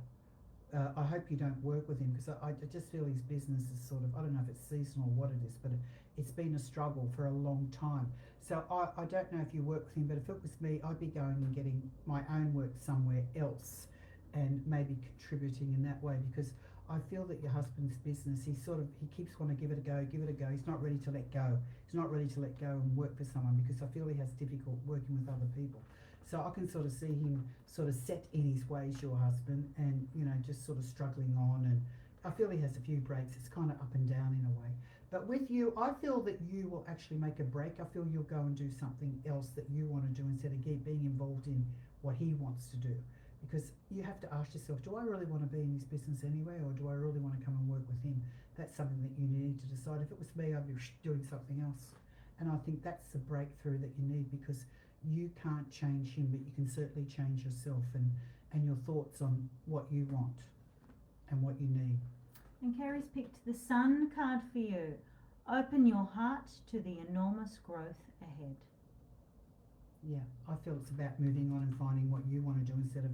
I hope you don't work with him, because I just feel his business is sort of, I don't know if it's seasonal or what it is, but it's been a struggle for a long time. So I don't know if you work with him, but if it was me, I'd be going and getting my own work somewhere else and maybe contributing in that way, because I feel that your husband's business, he keeps wanting to give it a go. He's not ready to let go. He's not ready to let go and work for someone, because I feel he has difficult working with other people. So I can sort of see him sort of set in his ways, your husband, and, you know, just sort of struggling on. And I feel he has a few breaks. It's kind of up and down in a way. But with you, I feel that you will actually make a break. I feel you'll go and do something else that you want to do instead of being involved in what he wants to do. Because you have to ask yourself, do I really want to be in his business anyway, or do I really want to come and work with him? That's something that you need to decide. If it was me, I'd be doing something else. And I think that's the breakthrough that you need, because you can't change him, but you can certainly change yourself and your thoughts on what you want and what you need. And Kerry's picked the Sun card for you. Open your heart to the enormous growth ahead. Yeah, I feel it's about moving on and finding what you want to do instead of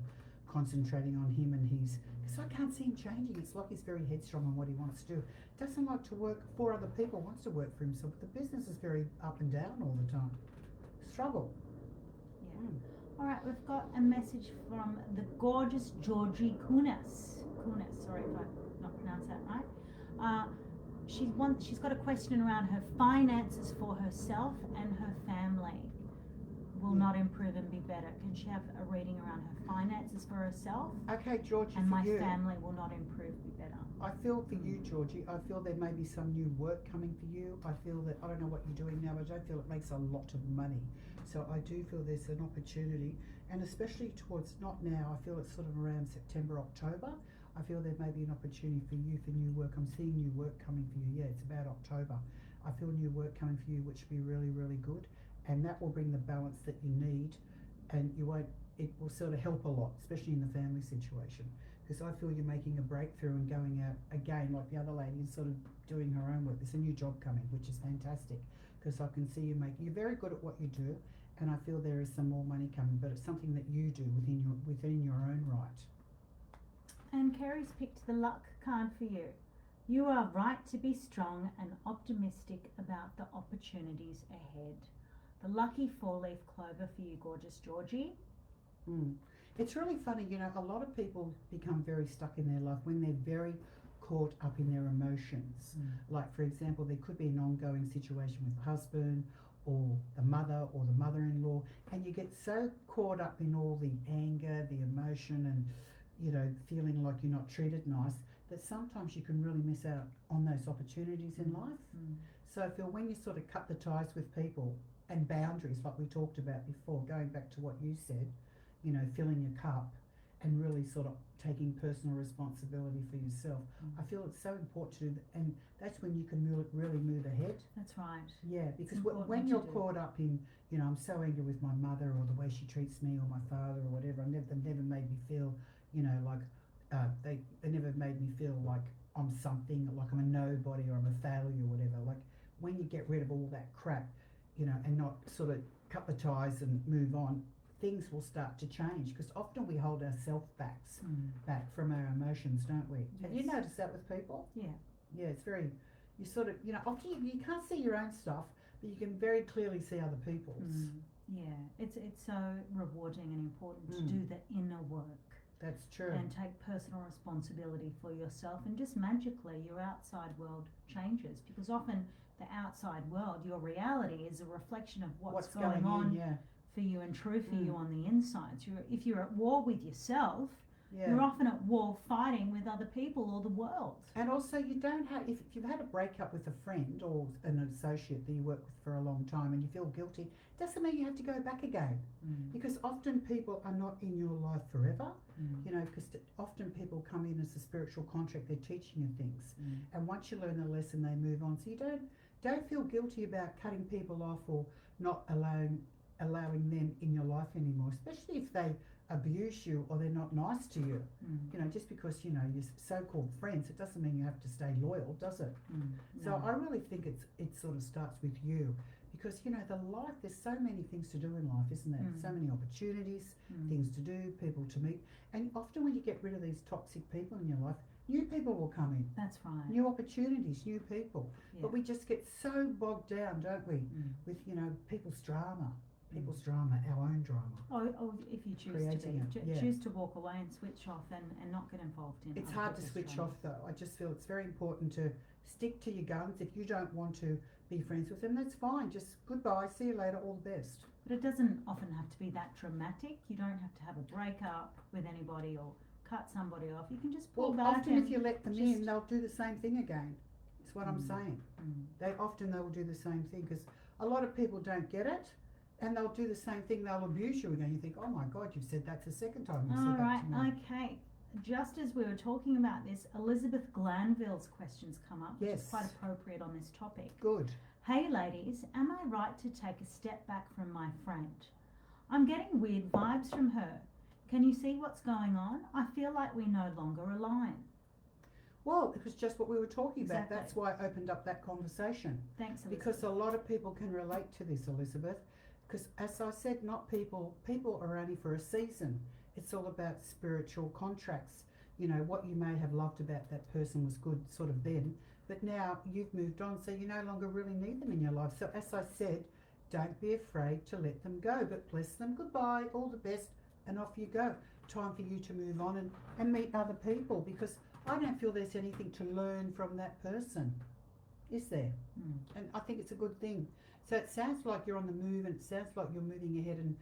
concentrating on him and his, because I can't see him changing. It's like he's very headstrong on what he wants to do. Doesn't like to work for other people, wants to work for himself, but the business is very up and down all the time. Struggle. Yeah. All right, we've got a message from the gorgeous Georgie Kunis. Sorry if I not pronounced that right. She's got a question around her finances for herself and her family. Will not improve and be better. Can she have a reading around her finances for herself? Okay, Georgie, and my for you. family will not improve, be better. I feel for you, Georgie, I feel there may be some new work coming for you. I feel that, I don't know what you're doing now, but I don't feel it makes a lot of money. So I do feel there's an opportunity, and especially towards, not now, I feel it's sort of around September, October. I feel there may be an opportunity for you for new work. I'm seeing new work coming for you. Yeah, it's about October. I feel new work coming for you, which will be really, really good. And that will bring the balance that you need, and it will sort of help a lot, especially in the family situation. Because I feel you're making a breakthrough and going out again, like the other lady, and sort of doing her own work. There's a new job coming, which is fantastic, because I can see you're very good at what you do, and I feel there is some more money coming, but it's something that you do within your own right. And Kerry's picked the luck card for you. You are right to be strong and optimistic about the opportunities ahead. The lucky four-leaf clover for you, gorgeous Georgie. It's really funny, you know, a lot of people become very stuck in their life when they're very caught up in their emotions. Like, for example, there could be an ongoing situation with the husband or the mother or the mother-in-law, and you get so caught up in all the anger, the emotion, and, you know, feeling like you're not treated nice, that sometimes you can really miss out on those opportunities in life. So I feel when you sort of cut the ties with people, and boundaries, like we talked about before, going back to what you said, filling your cup and really sort of taking personal responsibility for yourself. I feel it's so important to do that, and that's when you can really move ahead. That's right. Yeah, because important when to you're do. caught up in, I'm so angry with my mother or the way she treats me or my father or whatever, they've never made me feel, like they never made me feel like I'm something, like I'm a nobody or I'm a failure or whatever. Like when you get rid of all that crap, and not sort of cut the ties and move on, things will start to change, because often we hold ourselves back from our emotions, don't we? Have you Yes. noticed that with people? Yeah. Yeah, it's very, you sort of, often you can't see your own stuff, but you can very clearly see other people's. Yeah, it's so rewarding and important to do the inner work. That's true. And take personal responsibility for yourself, and just magically your outside world changes, because often the outside world, your reality, is a reflection of what's going on for you and true for you on the inside. So if you're at war with yourself, you're often at war fighting with other people or the world. And also you don't have, if you've had a breakup with a friend or an associate that you work with for a long time and you feel guilty, doesn't mean you have to go back again. Because often people are not in your life forever, because often people come in as a spiritual contract, they're teaching you things. And once you learn a lesson, they move on. So you don't feel guilty about cutting people off or not allowing them in your life anymore, especially if they abuse you or they're not nice to you. Just because you're so-called friends, it doesn't mean you have to stay loyal, does it? So I really think it sort of starts with you, because there's so many things to do in life, isn't there? So many opportunities, things to do, people to meet, and often when you get rid of these toxic people in your life, new people will come in. That's right. New opportunities, new people. But we just get so bogged down, don't we, with people's drama. Our own drama. Or if you choose choose to walk away and switch off and not get involved in it. It's hard to switch off, though. I just feel it's very important to stick to your guns. If you don't want to be friends with them, that's fine. Just goodbye, see you later, all the best. But it doesn't often have to be that dramatic. You don't have to have a breakup with anybody or cut somebody off. You can just pull back. Often if you let them in, they'll do the same thing again. That's what I'm saying. They will do the same thing, because a lot of people don't get it. And they'll do the same thing, they'll abuse you again. You think, oh my God, you've said that the second time you said that to me. Okay. Just as we were talking about this, Elizabeth Glanville's questions come up, which is quite appropriate on this topic. Good. Hey ladies, am I right to take a step back from my friend? I'm getting weird vibes from her. Can you see what's going on? I feel like we no longer align. Well, it was just what we were talking about. That's why I opened up that conversation. Thanks, Elizabeth. Because a lot of people can relate to this, Elizabeth. Because as I said, people are only for a season. It's all about spiritual contracts. What you may have loved about that person was good sort of then, but now you've moved on, so you no longer really need them in your life. So as I said, don't be afraid to let them go, but bless them, goodbye, all the best, and off you go. Time for you to move on and meet other people, because I don't feel there's anything to learn from that person, is there? And I think it's a good thing. So it sounds like you're on the move, and it sounds like you're moving ahead and,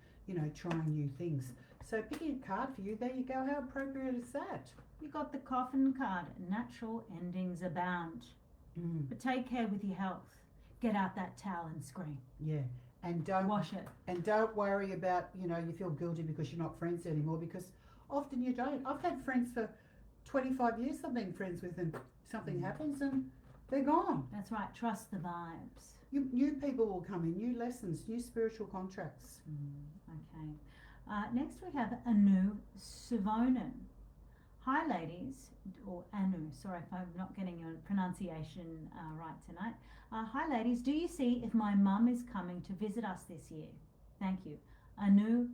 trying new things. So picking a card for you, there you go. How appropriate is that? You got the coffin card. Natural endings abound. But take care with your health. Get out that towel and scream. Yeah. And don't wash it. And don't worry about, you feel guilty because you're not friends anymore, because often you don't. I've had friends for 25 years I've been friends with, and something happens and they're gone. That's right. Trust the vibes. New people will come in, new lessons, new spiritual contracts. Okay. Next we have Anu Suvonen. Hi ladies, or Anu, sorry if I'm not getting your pronunciation right tonight. Hi ladies, do you see if my mum is coming to visit us this year? Thank you. Anu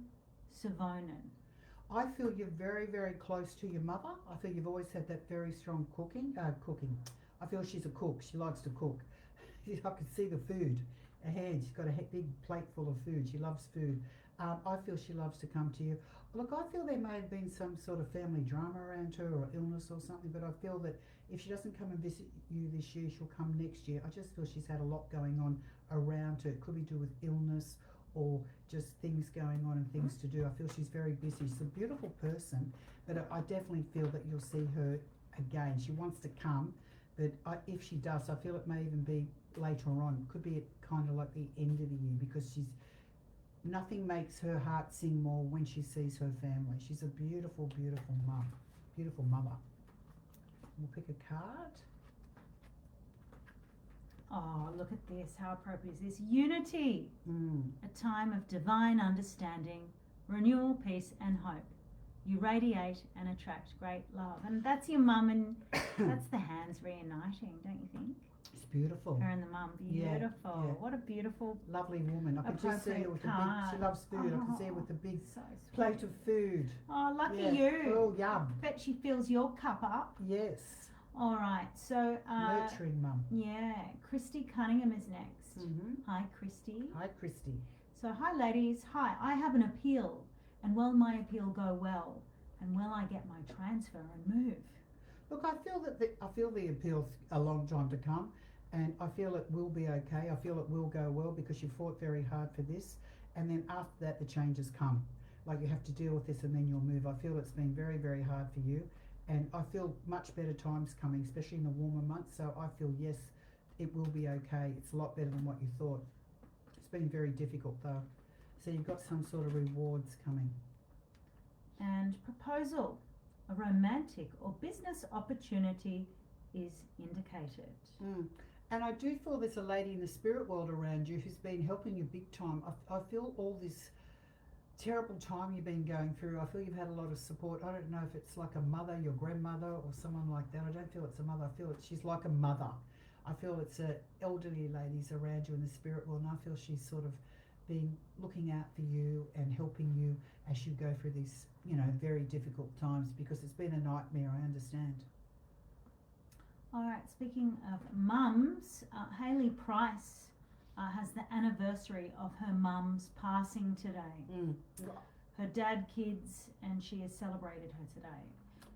Suvonen. I feel you're very, very close to your mother. I feel you've always had that very strong cooking. I feel she's a cook. She likes to cook. I can see the food ahead. She's got a big plate full of food. She loves food. I feel she loves to come to you. Look, I feel there may have been some sort of family drama around her, or illness or something, but I feel that if she doesn't come and visit you this year, she'll come next year. I just feel she's had a lot going on around her. It could be to do with illness or just things going on and things to do. I feel she's very busy. She's a beautiful person, but I definitely feel that you'll see her again. She wants to come, but if she does, I feel it may even be later on. Could be at kind of like the end of the year, because nothing makes her heart sing more when she sees her family. She's a beautiful, beautiful mum, beautiful mother. We'll pick a card. Oh, look at this. How appropriate is this? Unity. Mm. A time of divine understanding, renewal, peace, and hope. You radiate and attract great love. And that's your mum, and that's the hands reuniting, don't you think? It's beautiful. Her and the mum. Beautiful. Yeah. What a beautiful, Lovely woman. I can just see her with the big, card. she loves food. I can see her with the big so sweet. plate of food. Oh, lucky Yeah. you. Oh, yum. Bet she fills your cup up. Yes. All right. So, Nurturing mum. yeah, Christy Cunningham is next. Mm-hmm. Hi, Christy. Hi, Christy. So, hi, ladies. Hi, I have an appeal, and will my appeal go well? And will I get my transfer and move? Look, I feel the appeal's a long time to come, and I feel it will be okay. I feel it will go well because you fought very hard for this, and then after that the changes come. Like you have to deal with this and then you'll move. I feel it's been very, very hard for you, and I feel much better times coming, especially in the warmer months. So I feel yes, it will be okay. It's a lot better than what you thought. It's been very difficult though. So you've got some sort of rewards coming. And proposal, a romantic or business opportunity is indicated. Mm. And I do feel there's a lady in the spirit world around you who's been helping you big time. I feel all this terrible time you've been going through. I feel you've had a lot of support. I don't know if it's like a mother, your grandmother, or someone like that. I don't feel it's a mother. I feel she's like a mother. I feel it's elderly ladies around you in the spirit world, and I feel she's sort of been looking out for you and helping you as you go through these, very difficult times, because it's been a nightmare, I understand. All right, speaking of mums, Hayley Price has the anniversary of her mum's passing today. Mm. Her dad, kids, and she has celebrated her today.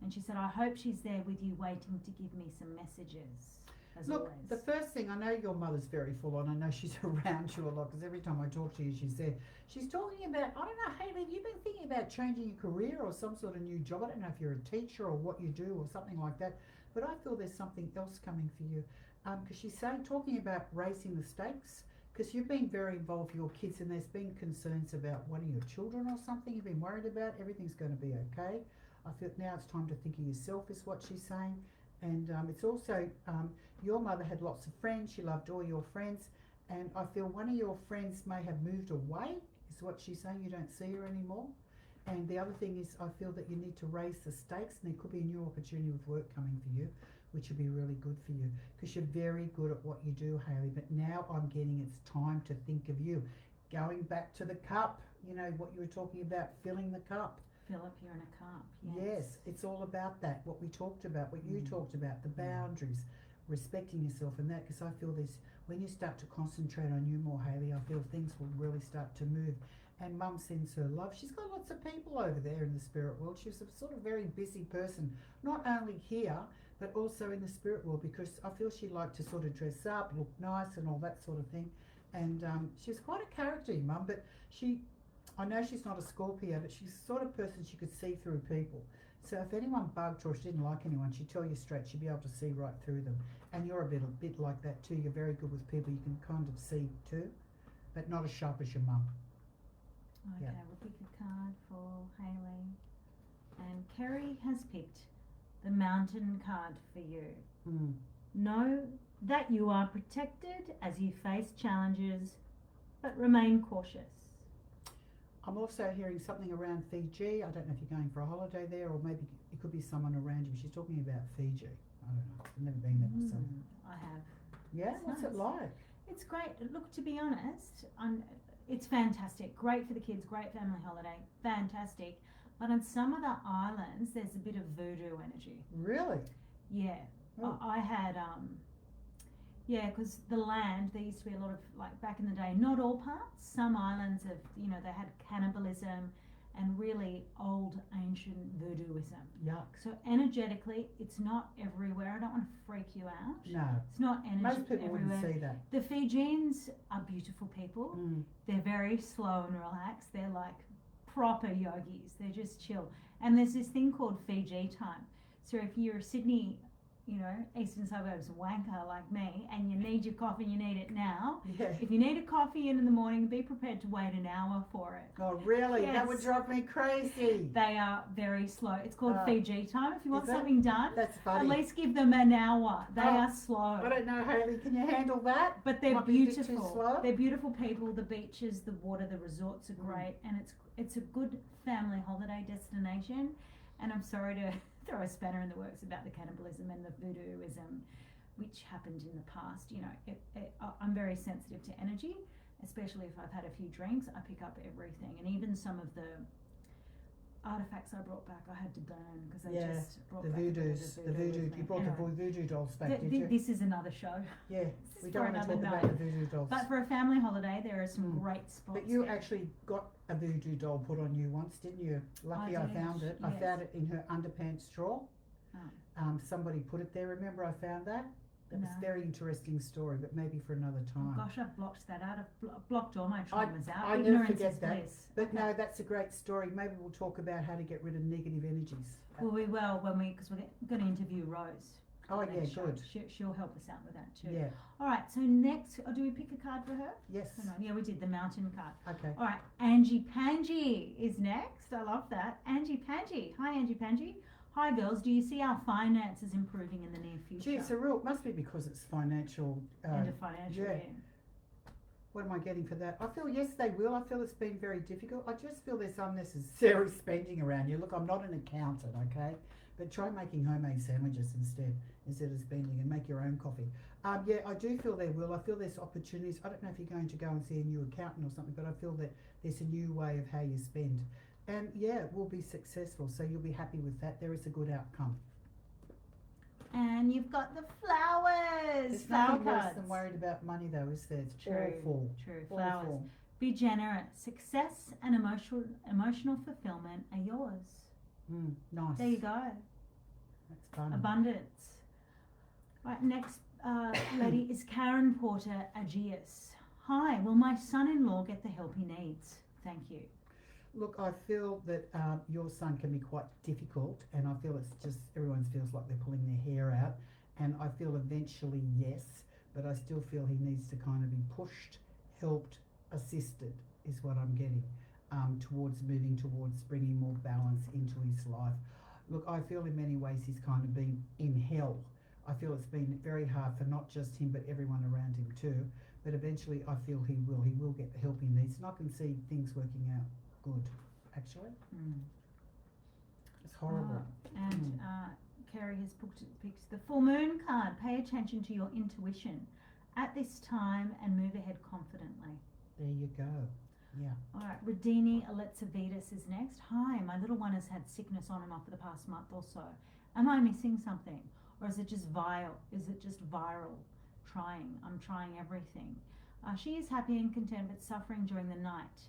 And she said, I hope she's there with you waiting to give me some messages, as Look, always. the first thing, I know your mother's very full on. I know she's around you a lot because every time I talk to you, she's there. She's talking about, I don't know, Hayley, have you been thinking about changing your career or some sort of new job? I don't know if you're a teacher or what you do or something like that, but I feel there's something else coming for you. Because she's talking about raising the stakes, because you've been very involved with your kids and there's been concerns about one of your children or something you've been worried about. Everything's going to be okay. I feel now it's time to think of yourself, is what she's saying. And it's also, your mother had lots of friends. She loved all your friends. And I feel one of your friends may have moved away, is what she's saying. You don't see her anymore. And the other thing is, I feel that you need to raise the stakes, and there could be a new opportunity with work coming for you, which will be really good for you, because you're very good at what you do, Hayley. But now I'm getting it's time to think of you. Going back to the cup, what you were talking about, filling the cup. Fill up here in a cup. Yes, it's all about that, what we talked about, what you talked about, the boundaries, respecting yourself and that, because I feel this, when you start to concentrate on you more, Hayley, I feel things will really start to move. And Mum sends her love. She's got lots of people over there in the spirit world. She's a sort of very busy person, not only here, but also in the spirit world, because I feel she liked to sort of dress up, look nice and all that sort of thing. And she's quite a character, Mum, but I know she's not a Scorpio, but she's the sort of person she could see through people. So if anyone bugged her or she didn't like anyone, she'd tell you straight. She'd be able to see right through them. And you're a bit like that too. You're very good with people. You can kind of see too, but not as sharp as your mum. Okay, Yeah. we'll pick a card for Hayley. And Kerry has picked the Mountain card for you. Mm. Know that you are protected as you face challenges, but remain cautious. I'm also hearing something around Fiji. I don't know if you're going for a holiday there, or maybe it could be someone around you. She's talking about Fiji. I don't know. I've never been there myself. I have. Yeah? It's What's nice. it like? It's great. Look, to be honest, it's fantastic. Great for the kids, great family holiday, fantastic. But on some of the islands, there's a bit of voodoo energy. Really? Yeah. Oh. I had, because the land, there used to be a lot of, like back in the day, not all parts, some islands have, they had cannibalism and really old ancient voodooism. Yuck. So energetically, it's not everywhere. I don't want to freak you out. No. It's not energy Most people everywhere. wouldn't see that. The Fijians are beautiful people. Mm. They're very slow and relaxed. They're like proper yogis. They're just chill. And there's this thing called Fiji time. So if you're Sydney eastern suburbs wanker like me, and you need your coffee, you need it now. Yeah. If you need a coffee in the morning, be prepared to wait an hour for it. Oh, really? Yes. That would drive me crazy. They are very slow. It's called Fiji time. If you want is that- something done, That's funny. at least give them an hour. They Oh, are slow. I don't know, Hayley. Can you handle that? But they're Might be a bit too beautiful. slow. They're beautiful people. The beaches, the water, the resorts are great, and it's a good family holiday destination. And I'm sorry to throw a spanner in the works about the cannibalism and the voodooism, which happened in the past. I'm very sensitive to energy, especially if I've had a few drinks. I pick up everything, and even some of the artifacts I brought back, I had to burn because they just brought the back voodoos, the the voodoo. with me. You brought Anyway, the voodoo dolls back, did you? this is another show. Yeah, This we is don't for want to another talk night. about the voodoo dolls. But for a family holiday, there are some great spots. But you there. actually got a voodoo doll put on you once, didn't you? Lucky I did, found it. I yes. found it in her underpants drawer. Oh. Somebody put it there. Remember I found that? That was a No. very interesting story, but maybe for another time. Oh gosh, I've blocked that out. I've blocked all my I- traumas out. I never Ignorance forget is that. bliss. But Okay. no, that's a great story. Maybe we'll talk about how to get rid of negative energies. Well, we will because we're going to interview Rose. Oh, for the yeah, next show. good. She'll help us out with that too. Yeah. All right. So next, do we pick a card for her? Yes. Oh, no, yeah, we did the mountain card. Okay. All right. Angie Pangy is next. I love that. Angie Pangy. Hi, Angie Pangy. Hi, girls. Do you see our finances improving in the near future? Gee, it's a real. Must be because it's financial. End of financial yeah. year. What am I getting for that? I feel yes, they will. I feel it's been very difficult. I just feel there's unnecessary spending around you. Look, I'm not an accountant, okay, but try making homemade sandwiches instead of spending, and make your own coffee. Yeah, I do feel they will. I feel there's opportunities. I don't know if you're going to go and see a new accountant or something, but I feel that there's a new way of how you spend, and yeah, it will be successful. So you'll be happy with that. There is a good outcome. And you've got the flowers. There's Flower nothing worse cards. than worried about money, though, is there? It's True. awful. True. Flowers. Awful. Be generous. Success and emotional fulfillment are yours. Nice. There you go. That's fun. Abundance. Right, next lady is Karen Porter Aegeus. Hi, will my son-in-law get the help he needs? Thank you. Look, I feel that your son can be quite difficult, and I feel it's just everyone feels like they're pulling their hair out, and I feel eventually yes, but I still feel he needs to kind of be pushed, helped, assisted is what I'm getting towards bringing more balance into his life. Look, I feel in many ways he's kind of been in hell. I feel it's been very hard for not just him but everyone around him too, but eventually I feel he will get the help he needs, and I can see things working out good, actually. It's horrible. And Kerry has picked the full moon card. Pay attention to your intuition at this time and move ahead confidently. There you go. Yeah. All right, Radini Aletsavitas is next. Hi, my little one has had sickness on and off for the past month or so. Am I missing something? Or is it just viral? I'm trying everything. She is happy and content but suffering during the night.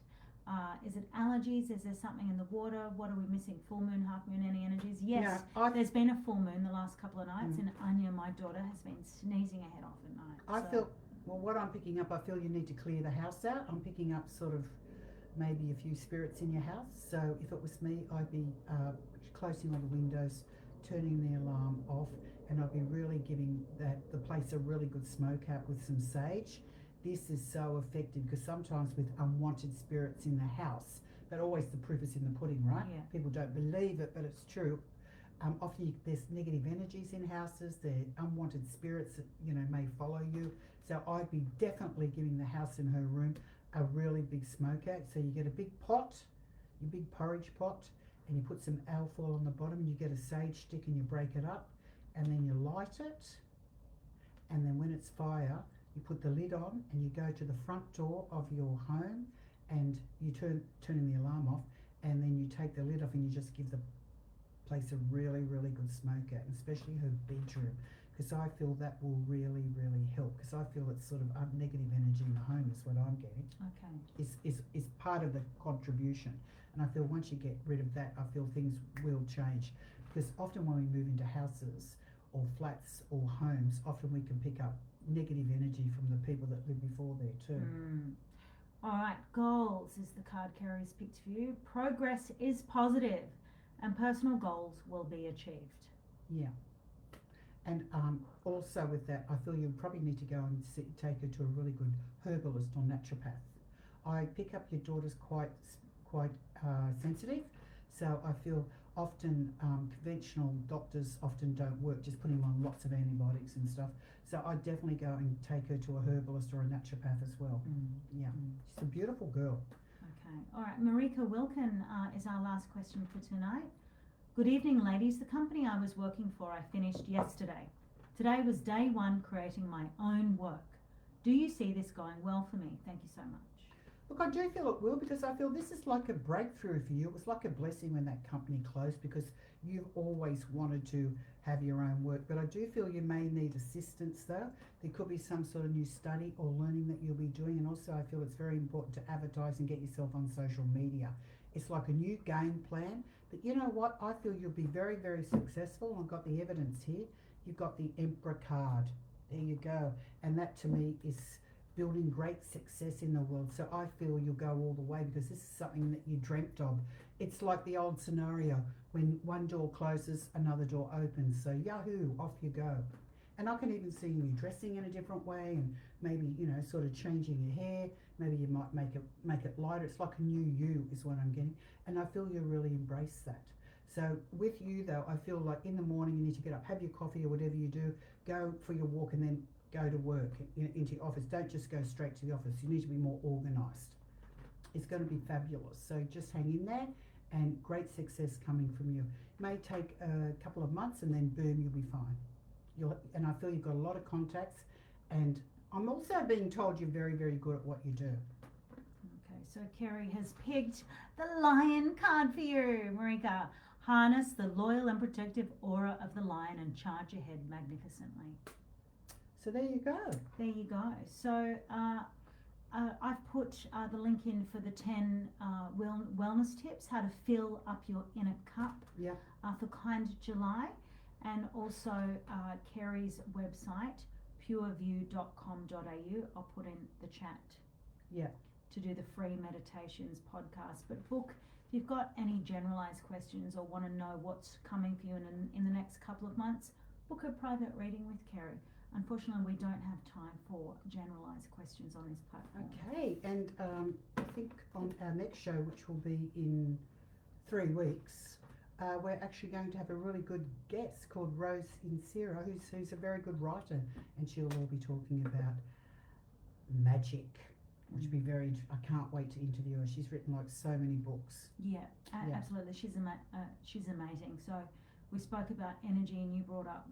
Is it allergies? Is there something in the water? What are we missing? Full moon, half moon, any energies? Yes, Yeah, there's been a full moon the last couple of nights, and Anya, my daughter, has been sneezing her head off at night. I feel, well, what I'm picking up, I feel you need to clear the house out. I'm picking up sort of maybe a few spirits in your house. So if it was me, I'd be closing all the windows, turning the alarm off, and I'd be really giving the place a really good smoke out with some sage. This is so effective because sometimes with unwanted spirits in the house, but always the proof is in the pudding, right? Yeah. People don't believe it, but it's true. Often there's negative energies in houses. There are unwanted spirits that may follow you. So I'd be definitely giving the house and her room a really big smoke out. So you get a big pot, your big porridge pot, and you put some alfoil on the bottom. You get a sage stick and you break it up, and then you light it. And then when it's fire, you put the lid on and you go to the front door of your home, and you turning the alarm off, and then you take the lid off and you just give the place a really, really good smoke out, and especially her bedroom, because I feel that will really, really help, because I feel it's sort of negative energy in the home is what I'm getting. Okay. Is part of the contribution, and I feel once you get rid of that, I feel things will change, because often when we move into houses or flats or homes, often we can pick up negative energy from the people that lived before there too. All right, goals is the card Kerry's picked for you. Progress is positive and personal goals will be achieved. Yeah. And also with that, I feel you probably need to go and take her to a really good herbalist or naturopath. I pick up your daughter's quite sensitive, so I feel often conventional doctors often don't work, just putting on lots of antibiotics and stuff. So I definitely go and take her to a herbalist or a naturopath as well. Yeah, she's a beautiful girl. Okay, all right. Marika Wilkin is our last question for tonight. Good evening, ladies. The company I was working for, I finished yesterday. Today was day one creating my own work. Do you see this going well for me? Thank you so much. Look, I do feel it will, because I feel this is like a breakthrough for you. It was like a blessing when that company closed, because you've always wanted to have your own work. But I do feel you may need assistance though. There could be some sort of new study or learning that you'll be doing. And also I feel it's very important to advertise and get yourself on social media. It's like a new game plan. But you know what? I feel you'll be very, very successful. I've got the evidence here. You've got the Emperor card. There you go. And that to me is building great success in the world. So I feel you'll go all the way, because this is something that you dreamt of. It's like the old scenario, when one door closes, another door opens. So yahoo, off you go. And I can even see you dressing in a different way, and maybe, you know, sort of changing your hair. Maybe you might make it lighter. It's like a new you is what I'm getting. And I feel you really embrace that. So with you though, I feel like in the morning you need to get up, have your coffee or whatever you do, go for your walk, and then go to work into your office. Don't just go straight to the office. You need to be more organised. It's going to be fabulous. So just hang in there, and great success coming from you. It may take a couple of months, and then boom, you'll be fine. And I feel you've got a lot of contacts, and I'm also being told you're very, very good at what you do. Okay, so Kerry has picked the Lion card for you, Marika. Harness the loyal and protective aura of the lion and charge ahead magnificently. So there you go. There you go. So I've put the link in for the 10 wellness tips, how to fill up your inner cup for Kind July, and also Kerry's website, pureview.com.au. I'll put in the chat to do the free meditations podcast. But book, if you've got any generalised questions or want to know what's coming for you in the next couple of months, book a private reading with Kerry. Unfortunately, we don't have time for generalised questions on this platform. Okay, and I think on our next show, which will be in 3 weeks, we're actually going to have a really good guest called Rose Insira, who's a very good writer, and she'll all be talking about magic, which will be very. I can't wait to interview her. She's written like so many books. Yeah. Absolutely. She's amazing. So. We spoke about energy, and we brought up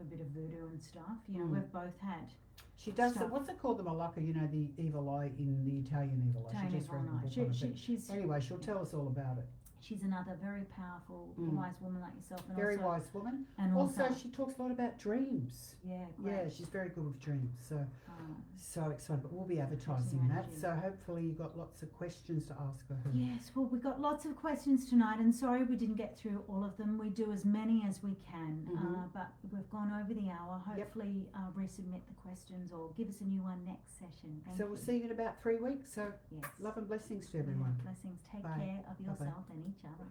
a bit of voodoo and stuff. You know, we've both had. She does. What's it called? The Malacca. You know, the evil eye in the Italian evil eye. She just read the book. She's anyway. She'll tell us all about it. She's another very powerful, wise woman like yourself. And very wise woman. And also, she talks a lot about dreams. Yeah. Great. Yeah, she's very good with dreams. So excited. But we'll be advertising that. So hopefully you got lots of questions to ask her. Yes. Well, we got lots of questions tonight, and sorry we didn't get through all of them. We do as many as we can, but we've gone over the hour. Hopefully, resubmit the questions or give us a new one next session. Thank you. We'll see you in about 3 weeks. So love and blessings to everyone. Blessings. Take care of yourself and each other.